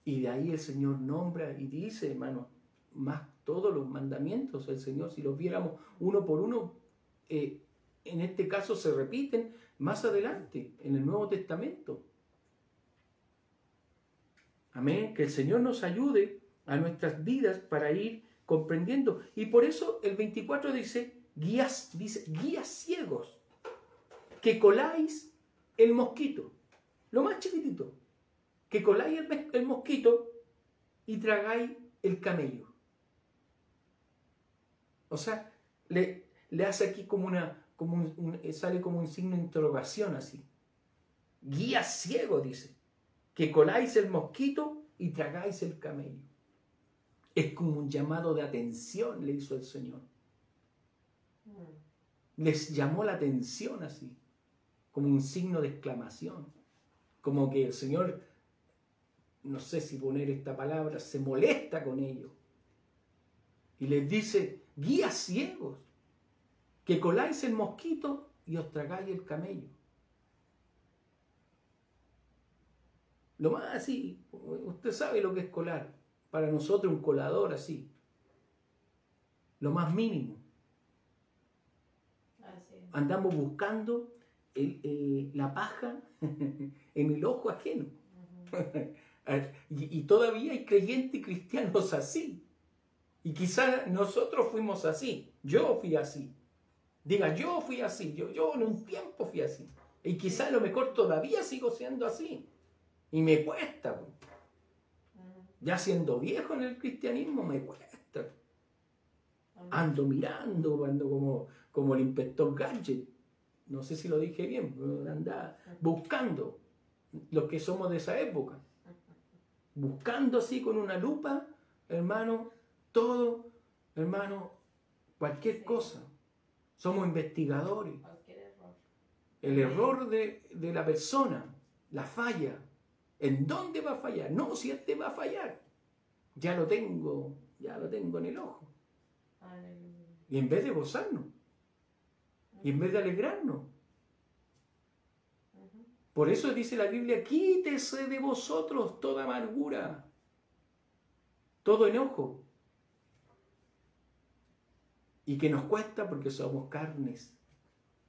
Y de ahí el Señor nombra y dice, hermano, más todos los mandamientos. El Señor, si los viéramos uno por uno, en este caso se repiten más adelante, en el Nuevo Testamento. Amén. Que el Señor nos ayude a nuestras vidas para ir comprendiendo. Y por eso el 24 dice guías ciegos, que coláis el mosquito, lo más chiquitito, que coláis el mosquito y tragáis el camello. O sea, le hace aquí sale como un signo de interrogación así. Guías ciegos, dice, que coláis el mosquito y tragáis el camello. Es como un llamado de atención, le hizo el Señor. Les llamó la atención así, como un signo de exclamación. Como que el Señor, no sé si poner esta palabra, se molesta con ellos. Y les dice, guías ciegos, que coláis el mosquito y os tragáis el camello. Lo más así, usted sabe lo que es colar. Para nosotros un colador así. Lo más mínimo. Así es. Andamos buscando la paja en el ojo ajeno. Y todavía hay creyentes y cristianos así. Y quizás nosotros fuimos así. Yo fui así. Diga, yo fui así. Yo en un tiempo fui así. Y quizás a lo mejor todavía sigo siendo así. Y me cuesta. Ya siendo viejo en el cristianismo me cuesta. Ando mirando, ando como el inspector Gadget. No sé si lo dije bien, anda buscando los que somos de esa época. Buscando así con una lupa, hermano, todo, hermano, cualquier cosa. Somos investigadores. Cualquier error. El error de la persona, la falla. ¿En dónde va a fallar? No, si este va a fallar. Ya lo tengo en el ojo. Aleluya. Y en vez de gozarnos, y en vez de alegrarnos. Por eso dice la Biblia, quítese de vosotros toda amargura, todo enojo. Y que nos cuesta porque somos carnes.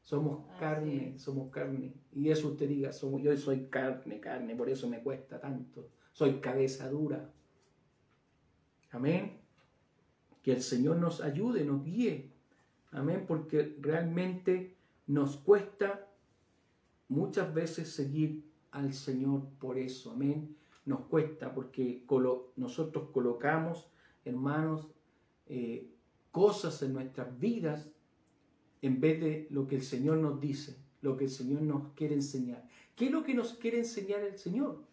Somos carne, somos carne. Y eso usted diga, yo soy carne, por eso me cuesta tanto. Soy cabeza dura. Amén. Que el Señor nos ayude, nos guíe. Amén. Porque realmente nos cuesta muchas veces seguir al Señor por eso. Amén. Nos cuesta porque nosotros colocamos, hermanos, cosas en nuestras vidas en vez de lo que el Señor nos dice, lo que el Señor nos quiere enseñar. ¿Qué es lo que nos quiere enseñar el Señor?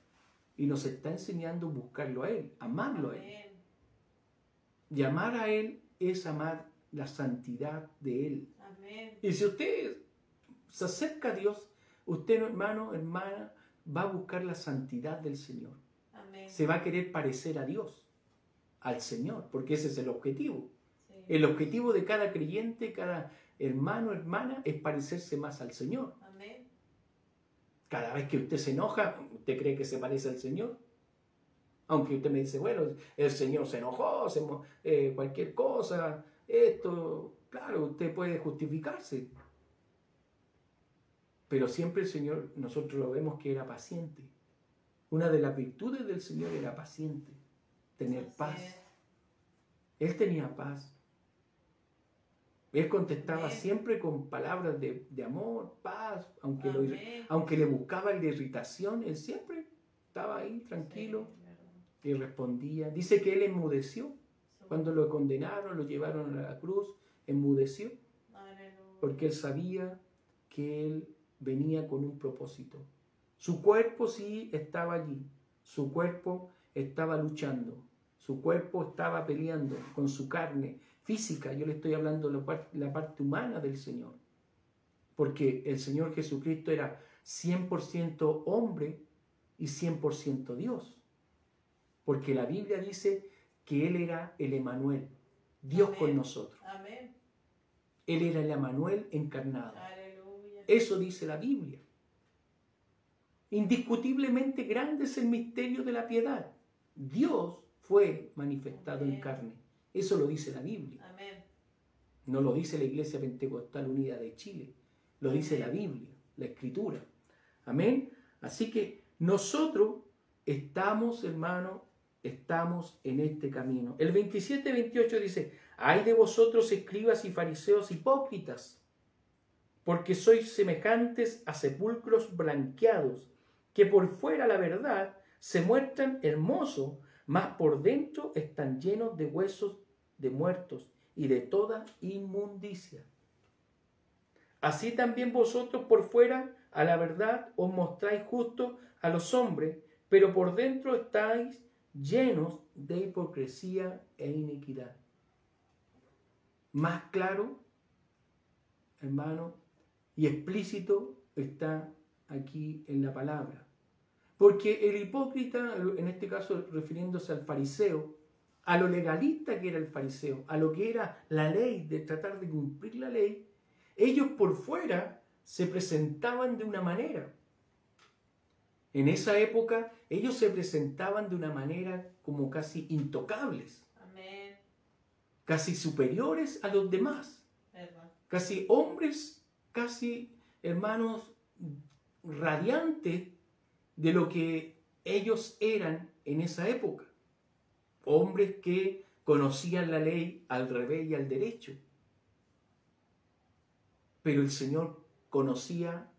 Y nos está enseñando a buscarlo a Él, amarlo a Él. Y amar a Él es amar la santidad de Él. Amén. Y si usted se acerca a Dios, usted, hermano, hermana, va a buscar la santidad del Señor. Amén. Se va a querer parecer a Dios, al Señor, porque ese es el objetivo. Sí. El objetivo de cada creyente, cada hermano, hermana, es parecerse más al Señor. Amén. Cada vez que usted se enoja, ¿usted cree que se parece al Señor? Aunque usted me dice, bueno, el Señor se enojó, cualquier cosa, esto, claro, usted puede justificarse. Pero siempre el Señor, nosotros lo vemos que era paciente. Una de las virtudes del Señor era paciente, tener paz. Él tenía paz. Él contestaba Amén. siempre con palabras de amor, paz, aunque Amén. le buscaba el de irritación, él siempre estaba ahí tranquilo Sí, y respondía. Dice que él enmudeció. Cuando lo condenaron, lo llevaron a la cruz, enmudeció. Aleluya. Porque él sabía que él venía con un propósito. Su cuerpo sí estaba allí. Su cuerpo estaba luchando. Su cuerpo estaba peleando con su carne física. Yo le estoy hablando de la parte humana del Señor. Porque el Señor Jesucristo era 100% hombre y 100% Dios. Porque la Biblia dice que Él era el Emanuel, Dios Amén. con nosotros. Amén. Él era el Emanuel encarnado. Aleluya. Eso dice la Biblia. Indiscutiblemente grande es el misterio de la piedad. Dios fue manifestado en carne. Eso lo dice la Biblia. Amén. No lo dice la Iglesia Pentecostal Unida de Chile. Lo dice la Biblia, la Escritura. Amén. Así que nosotros estamos, hermano, estamos en este camino. El 27-28 dice, ay de vosotros escribas y fariseos hipócritas, porque sois semejantes a sepulcros blanqueados, que por fuera la verdad se muestran hermosos, mas por dentro están llenos de huesos de muertos y de toda inmundicia. Así también vosotros por fuera a la verdad os mostráis justos a los hombres, pero por dentro estáis llenos de hipocresía e iniquidad. Más claro, hermano, y explícito está aquí en la palabra. Porque el hipócrita, en este caso refiriéndose al fariseo, a lo legalista que era el fariseo, a lo que era la ley, de tratar de cumplir la ley, ellos por fuera se presentaban de una manera. En esa época, ellos se presentaban de una manera como casi intocables. Amén. Casi superiores a los demás. ¿Verdad? Casi hombres, casi hermanos radiantes de lo que ellos eran en esa época. Hombres que conocían la ley al revés y al derecho. Pero el Señor conocía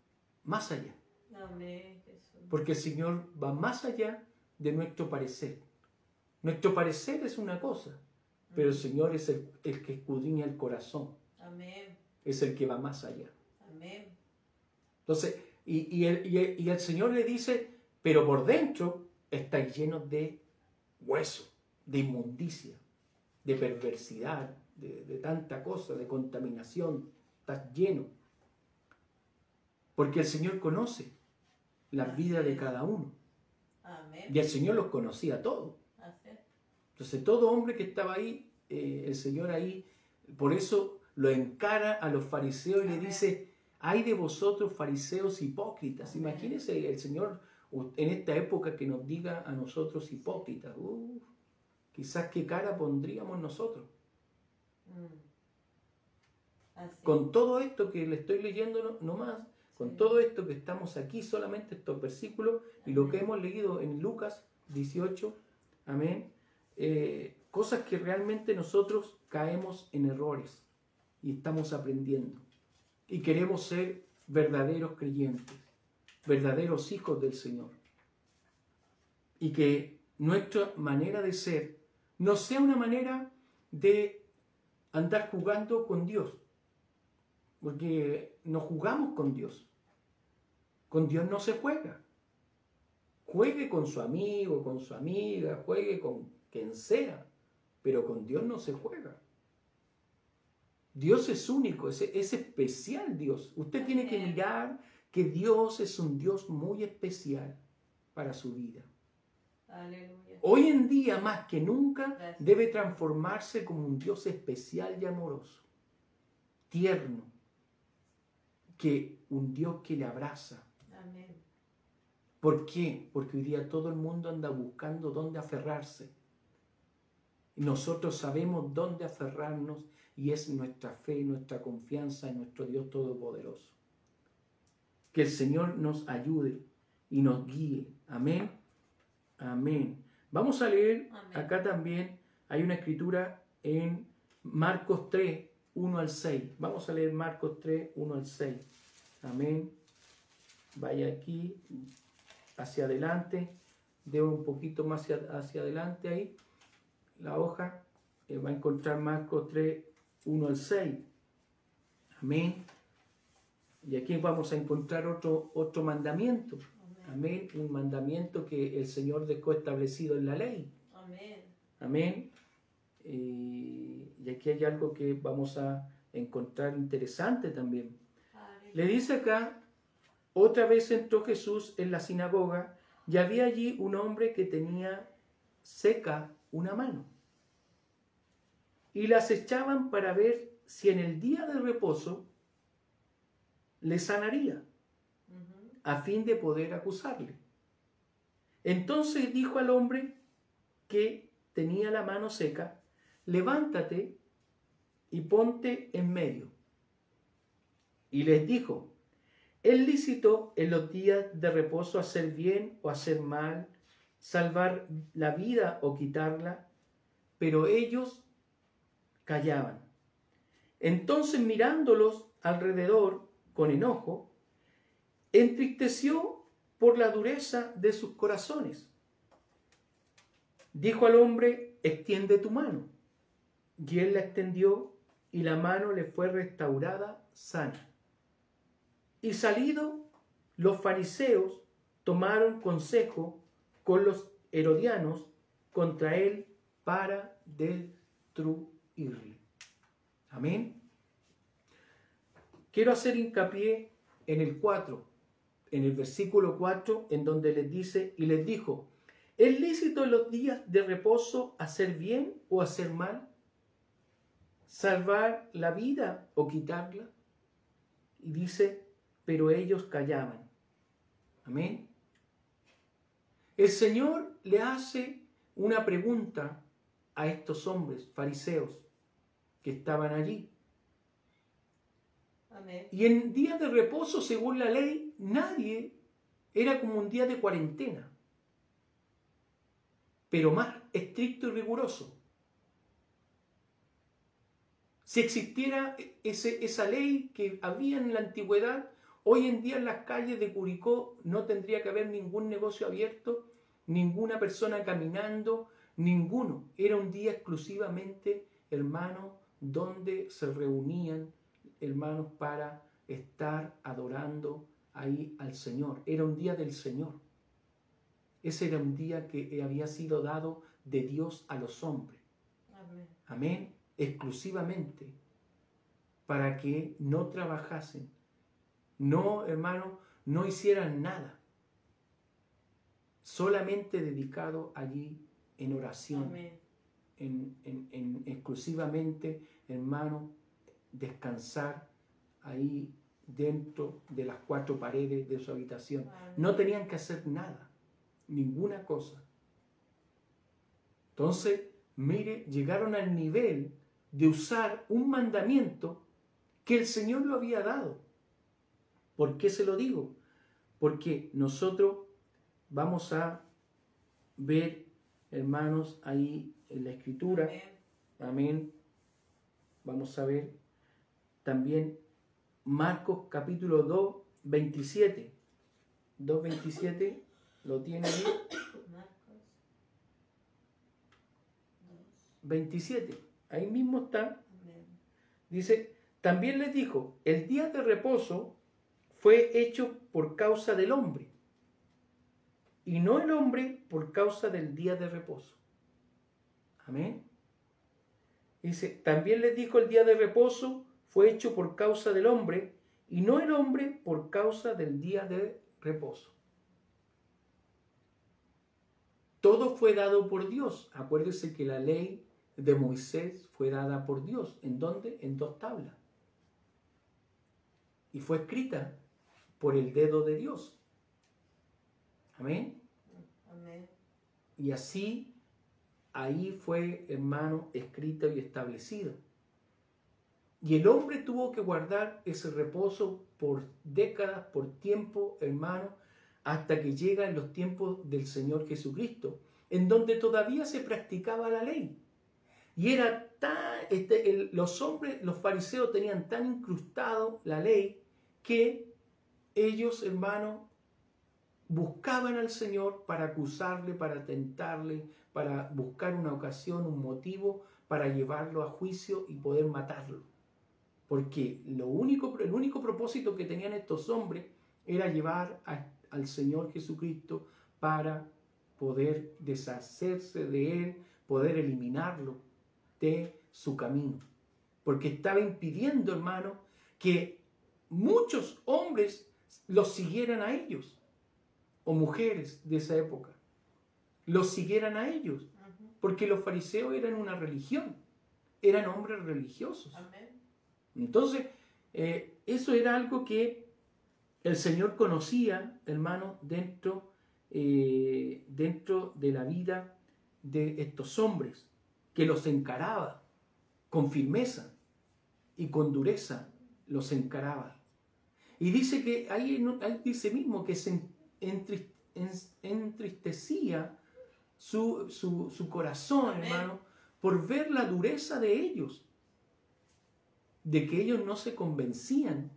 más allá. Amén, Jesús. Porque el Señor va más allá de nuestro parecer. Nuestro parecer es una cosa, pero el Señor es el que escudriña el corazón. Amén. Es el que va más allá. Amén. Entonces, y el Señor le dice, pero por dentro estáis llenos de hueso, de inmundicia, de perversidad, de tanta cosa, de contaminación. Estás lleno. Porque el Señor conoce la vida de cada uno. Amén. Y el Señor los conocía a todos. Así es. Entonces todo hombre que estaba ahí, el Señor ahí, por eso lo encara a los fariseos y le dice, ay de vosotros fariseos hipócritas. Imagínense el Señor en esta época que nos diga a nosotros hipócritas. Quizás qué cara pondríamos nosotros. Así. Con todo esto que le estoy leyendo nomás, con todo esto que estamos aquí, solamente estos versículos y lo que hemos leído en Lucas 18, amén, cosas que realmente nosotros caemos en errores y estamos aprendiendo y queremos ser verdaderos creyentes, verdaderos hijos del Señor, y que nuestra manera de ser no sea una manera de andar jugando con Dios, porque no jugamos con Dios. Con Dios no se juega. Juegue con su amigo, con su amiga, juegue con quien sea, pero con Dios no se juega. Dios es único, es especial Dios. Usted tiene que mirar que Dios es un Dios muy especial para su vida. Aleluya. Hoy en día, más que nunca, Gracias. debe transformarse como un Dios especial y amoroso, tierno, que un Dios que le abraza. Amén. ¿Por qué? Porque hoy día todo el mundo anda buscando dónde aferrarse. Y nosotros sabemos dónde aferrarnos y es nuestra fe, nuestra confianza en nuestro Dios Todopoderoso. Que el Señor nos ayude y nos guíe. Amén. Amén. Vamos a leer acá también, hay una escritura en Marcos 3, 1 al 6. Vamos a leer Marcos 3, 1 al 6. Amén. Vaya aquí, hacia adelante. Debo un poquito más hacia adelante ahí. La hoja. Va a encontrar Marcos 3, 1 al 6. Amén. Y aquí vamos a encontrar otro mandamiento. Amén. Un mandamiento que el Señor dejó establecido en la ley. Amén. Amén. Y aquí hay algo que vamos a encontrar interesante también. Aleluya. Le dice acá, otra vez entró Jesús en la sinagoga y había allí un hombre que tenía seca una mano. Y las echaban para ver si en el día de reposo le sanaría, a fin de poder acusarle. Entonces dijo al hombre que tenía la mano seca, levántate y ponte en medio. Y les dijo, ¿es lícito en los días de reposo hacer bien o hacer mal, salvar la vida o quitarla? Pero ellos callaban. Entonces mirándolos alrededor con enojo, entristeció por la dureza de sus corazones. Dijo al hombre, extiende tu mano. Y él la extendió y la mano le fue restaurada sana. Y salido, los fariseos tomaron consejo con los herodianos contra él para destruirle. Amén. Quiero hacer hincapié en el 4, en el versículo 4, en donde les dice, y les dijo, ¿es lícito en los días de reposo hacer bien o hacer mal? ¿Salvar la vida o quitarla? Y dice, pero ellos callaban. Amén. El Señor le hace una pregunta a estos hombres fariseos que estaban allí. Amén. Y en días de reposo, según la ley, nadie era como un día de cuarentena, pero más estricto y riguroso. Si existiera esa ley que había en la antigüedad, hoy en día en las calles de Curicó no tendría que haber ningún negocio abierto, ninguna persona caminando, ninguno. Era un día exclusivamente, hermanos, donde se reunían, hermanos, para estar adorando ahí al Señor. Era un día del Señor. Ese era un día que había sido dado de Dios a los hombres. Amén. Amén. Exclusivamente para que no trabajasen. No, hermanos, no hicieran nada. Solamente dedicado allí en oración. Amén. Exclusivamente, hermano, descansar ahí dentro de las cuatro paredes de su habitación. Amén. No tenían que hacer nada, ninguna cosa. Entonces, mire, llegaron al nivel de usar un mandamiento que el Señor lo había dado. ¿Por qué se lo digo? Porque nosotros vamos a ver, hermanos, ahí en la Escritura. Amén. Amén. Vamos a ver también Marcos capítulo 2, 27. 2, 27, ¿lo tiene ahí? Marcos 2. 27, ahí mismo está. Amén. Dice, también les dijo, el día de reposo fue hecho por causa del hombre, y no el hombre por causa del día de reposo. Amén. Dice, también les dijo, el día de reposo fue hecho por causa del hombre, y no el hombre por causa del día de reposo. Todo fue dado por Dios. Acuérdese que la ley de Moisés fue dada por Dios. ¿En dónde? En 2 tablas. Y fue escrita por el dedo de Dios. Amén. Amén. Y así, ahí fue, hermano, escrito y establecido. Y el hombre tuvo que guardar ese reposo por décadas, por tiempo, hermano, hasta que llegan los tiempos del Señor Jesucristo, en donde todavía se practicaba la ley. Y era tan, los hombres, los fariseos tenían tan incrustado la ley que ellos, hermano, buscaban al Señor para acusarle, para tentarle, para buscar una ocasión, un motivo para llevarlo a juicio y poder matarlo. Porque el único propósito que tenían estos hombres era llevar al Señor Jesucristo para poder deshacerse de Él, poder eliminarlo de su camino. Porque estaba impidiendo, hermano, que muchos hombres los siguieran a ellos, o mujeres de esa época, los siguieran a ellos. Porque los fariseos eran una religión, eran hombres religiosos. Amén. Entonces, eso era algo que el Señor conocía, hermano, dentro de la vida de estos hombres, que los encaraba con firmeza y con dureza, los encaraba. Y dice que ahí dice mismo que se entristecía su corazón, hermano, por ver la dureza de ellos, de que ellos no se convencían,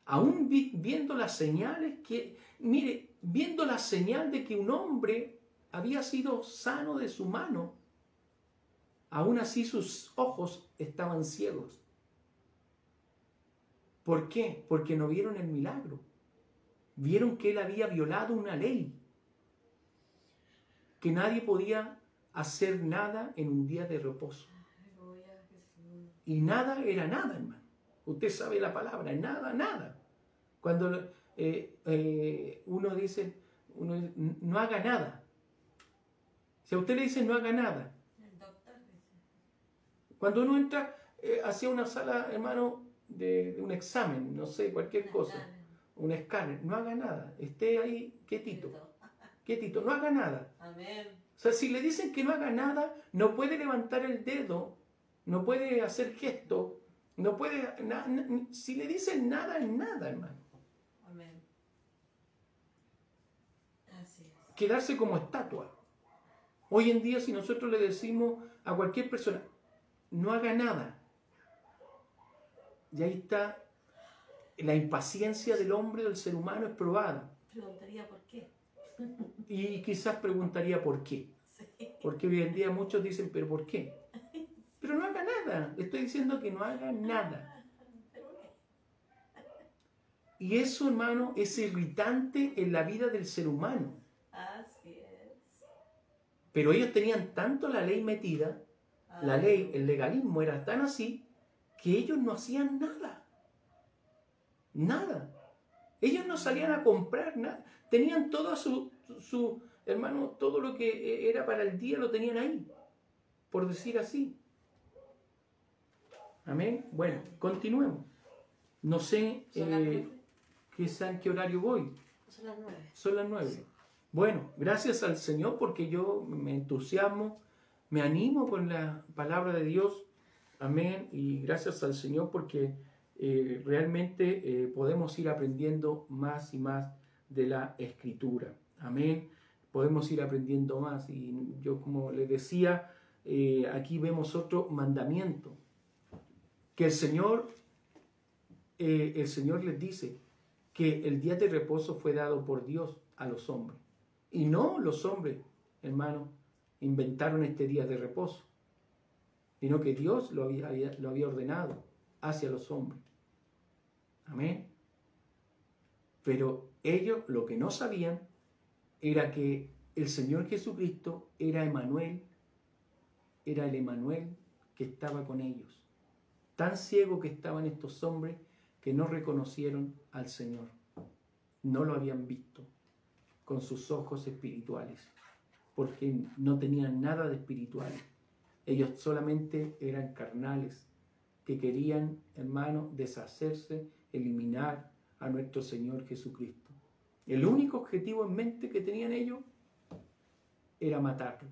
aún viendo las señales que, mire, viendo la señal de que un hombre había sido sano de su mano, aún así sus ojos estaban ciegos. ¿Por qué? Porque no vieron el milagro. Vieron que él había violado una ley, que nadie podía hacer nada en un día de reposo. Y nada era nada, hermano. Usted sabe la palabra, nada, nada. Cuando uno dice, no haga nada. Si a usted le dice no haga nada. El doctor dice. Cuando uno entra hacia una sala, hermano, de un examen, no sé, cualquier cosa, un escáner, no haga nada. Esté ahí quietito, quietito, no haga nada. Amén. O sea, si le dicen que no haga nada, no puede levantar el dedo, no puede hacer gesto, no puede, si le dicen nada, es nada, hermano. Amén. Así es. Quedarse como estatua. Hoy en día, si nosotros le decimos a cualquier persona, no haga nada, y ahí está, la impaciencia del hombre, del ser humano, es probada. Preguntaría por qué. Y quizás preguntaría por qué. Porque hoy en día muchos dicen, ¿pero por qué? Pero no haga nada. Le estoy diciendo que no haga nada. Y eso, hermano, es irritante en la vida del ser humano. Así es. Pero ellos tenían tanto la ley metida, la ley, el legalismo era tan así, que ellos no hacían nada. Nada. Ellos no salían a comprar nada. Tenían todo su hermano, todo lo que era para el día lo tenían ahí, por decir así. Amén. Bueno, continuemos. No sé qué horario voy. Son las 9. Son las 9. Bueno, gracias al Señor porque yo me entusiasmo, me animo con la palabra de Dios. Amén. Y gracias al Señor porque realmente podemos ir aprendiendo más y más de la Escritura. Amén. Podemos ir aprendiendo más. Y yo, como les decía, aquí vemos otro mandamiento. Que el Señor les dice que el día de reposo fue dado por Dios a los hombres. Y no los hombres, hermanos, inventaron este día de reposo, sino que Dios lo había ordenado hacia los hombres. Amén. Pero ellos lo que no sabían era que el Señor Jesucristo era Emmanuel, era el Emmanuel que estaba con ellos. Tan ciego que estaban estos hombres que no reconocieron al Señor. No lo habían visto con sus ojos espirituales, porque no tenían nada de espiritual. Ellos solamente eran carnales, que querían, hermano, deshacerse, eliminar a nuestro Señor Jesucristo. El único objetivo en mente que tenían ellos era matarlo.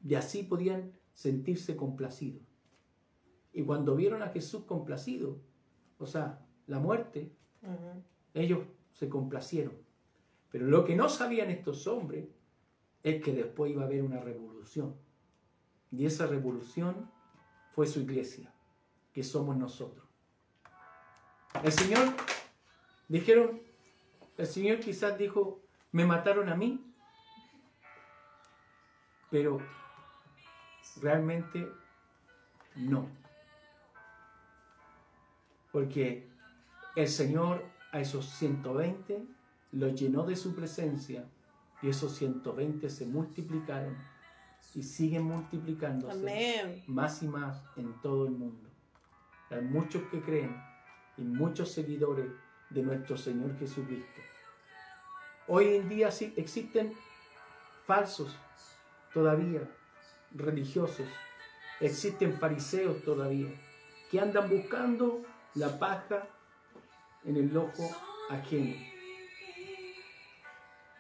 Y así podían sentirse complacidos. Y cuando vieron a Jesús complacido, o sea, la muerte, ellos se complacieron. Pero lo que no sabían estos hombres es que después iba a haber una revolución. Y esa revolución fue su iglesia, que somos nosotros. El Señor, el Señor quizás dijo, me mataron a mí, pero realmente no. Porque el Señor a esos 120 los llenó de su presencia y esos 120 se multiplicaron y siguen multiplicándose. Amén. Más y más en todo el mundo. Hay muchos que creen y muchos seguidores de nuestro Señor Jesucristo. Hoy en día sí existen falsos todavía, religiosos, existen fariseos todavía, que andan buscando la paja en el ojo ajeno.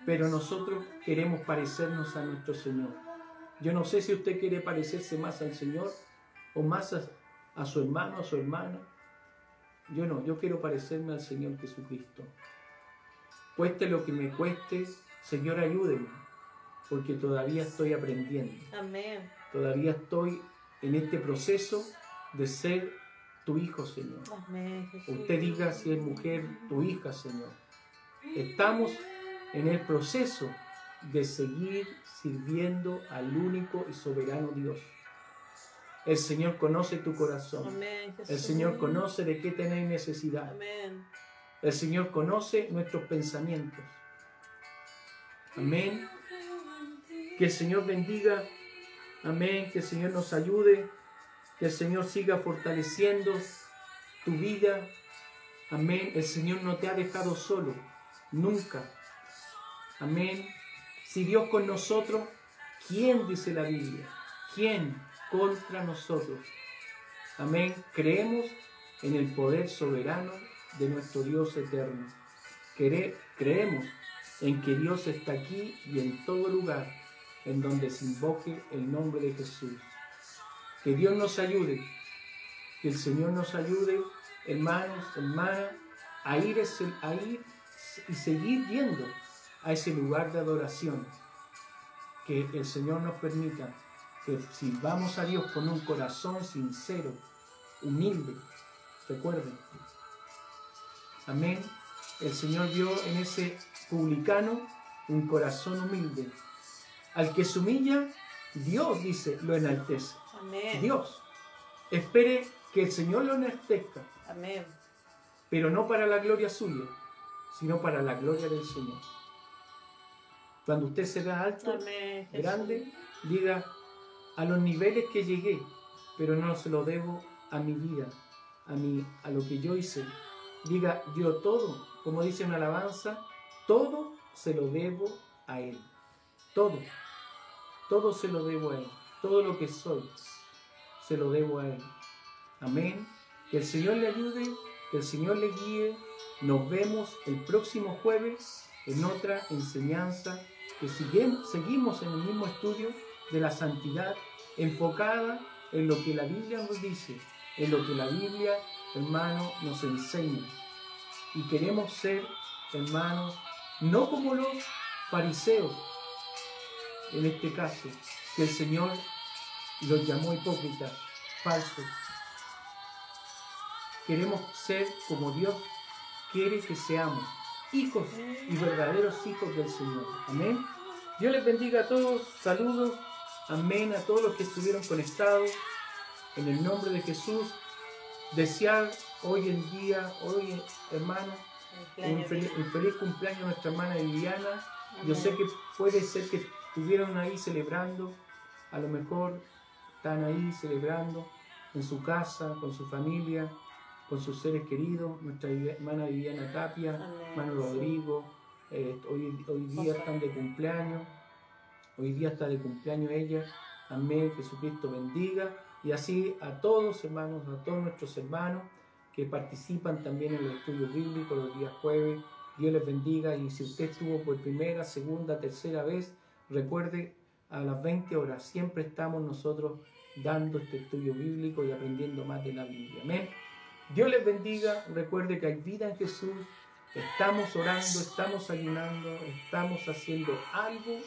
Pero nosotros queremos parecernos a nuestro Señor. Yo no sé si usted quiere parecerse más al Señor o más a su hermano, a su hermana. Yo no, yo quiero parecerme al Señor Jesucristo. Cueste lo que me cueste, Señor, ayúdeme, porque todavía estoy aprendiendo. Amén. Todavía estoy en este proceso de ser tu hijo, Señor. Amén, Jesús. Usted diga si es mujer, tu hija, Señor. Estamos en el proceso de seguir sirviendo al único y soberano Dios. El Señor conoce tu corazón. Amén, Jesús. El Señor conoce de qué tenéis necesidad. Amén. El Señor conoce nuestros pensamientos. Amén. Que el Señor bendiga. Amén. Que el Señor nos ayude. Que el Señor siga fortaleciendo tu vida. Amén. El Señor no te ha dejado solo. Nunca. Amén. Si Dios con nosotros, ¿quién, dice la Biblia? ¿Quién contra nosotros? Amén. Creemos en el poder soberano de nuestro Dios eterno. Creemos en que Dios está aquí y en todo lugar en donde se invoque el nombre de Jesús. Que Dios nos ayude, que el Señor nos ayude, hermanos, hermanas, a ir y seguir yendo a ese lugar de adoración. Que el Señor nos permita que sirvamos a Dios con un corazón sincero, humilde. Recuerden. Amén. El Señor vio en ese publicano un corazón humilde Al que se humilla, Dios, dice, lo enaltece. Amén. Dios. Espere que el Señor lo enaltezca, Amén. pero no para la gloria suya, sino para la gloria del Señor. Cuando usted se vea alto, Amén, Jesús. grande, diga, a los niveles que llegué, pero no se lo debo a mi vida, a lo que yo hice. Diga, yo todo, como dice una alabanza, todo se lo debo a Él. Todo se lo debo a Él. Todo lo que soy, se lo debo a Él. Amén. Que el Señor le ayude, que el Señor le guíe. Nos vemos el próximo jueves en otra enseñanza que seguimos en el mismo estudio de la santidad, enfocada en lo que la Biblia nos dice, en lo que la Biblia, hermano, nos enseña. Y queremos ser, hermanos, no como los fariseos, en este caso, que el Señor los llamó hipócritas, falsos. Queremos ser como Dios quiere que seamos, hijos y verdaderos hijos del Señor. Amén. Dios les bendiga a todos. Saludos. Amén a todos los que estuvieron conectados. En el nombre de Jesús. Desear hoy en día, hoy, hermano, un feliz cumpleaños a nuestra hermana Viviana. Yo sé que puede ser que estuvieron ahí celebrando. A lo mejor están ahí celebrando en su casa, con su familia, con sus seres queridos, nuestra hermana Viviana Tapia, hermano Rodrigo, hoy día están de cumpleaños, hoy día está de cumpleaños ella. Amén, Jesucristo bendiga, y así a todos, hermanos, a todos nuestros hermanos que participan también en los estudios bíblicos los días jueves. Dios les bendiga, y si usted estuvo por primera, segunda, tercera vez, recuerde, a las 20 horas siempre estamos nosotros dando este estudio bíblico y aprendiendo más de la Biblia. Amén. Dios les bendiga. Recuerde que hay vida en Jesús. Estamos orando, estamos ayunando, estamos haciendo algo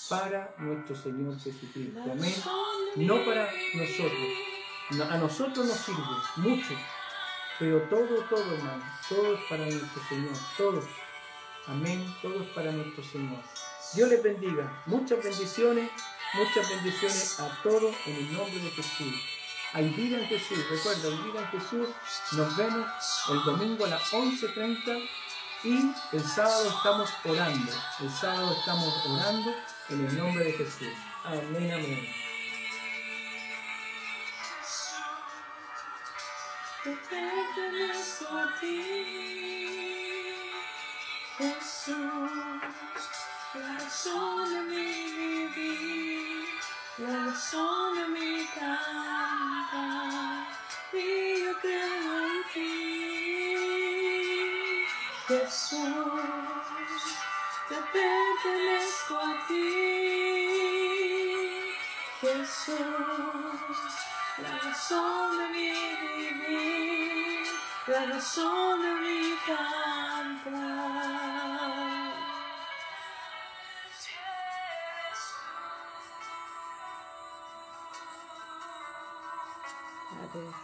para nuestro Señor Jesucristo. Amén. No para nosotros. A nosotros nos sirve mucho, pero todo, hermano, todo es para nuestro Señor. Todo. Amén. Todo es para nuestro Señor. Dios les bendiga. Muchas bendiciones a todos en el nombre de Jesús. Hay vida en Jesús, recuerda, hay vida en Jesús. Nos vemos el domingo a las 11:30 y el sábado estamos orando. El sábado estamos orando en el nombre de Jesús. Amén, amén. Te pertenezco a ti, Jesús, la razón de mi vivir, la razón de mi cantar, y yo creo en ti, Jesús, te pertenezco a ti, Jesús, la razón de mi vivir, la razón de mi cantar. Adiós.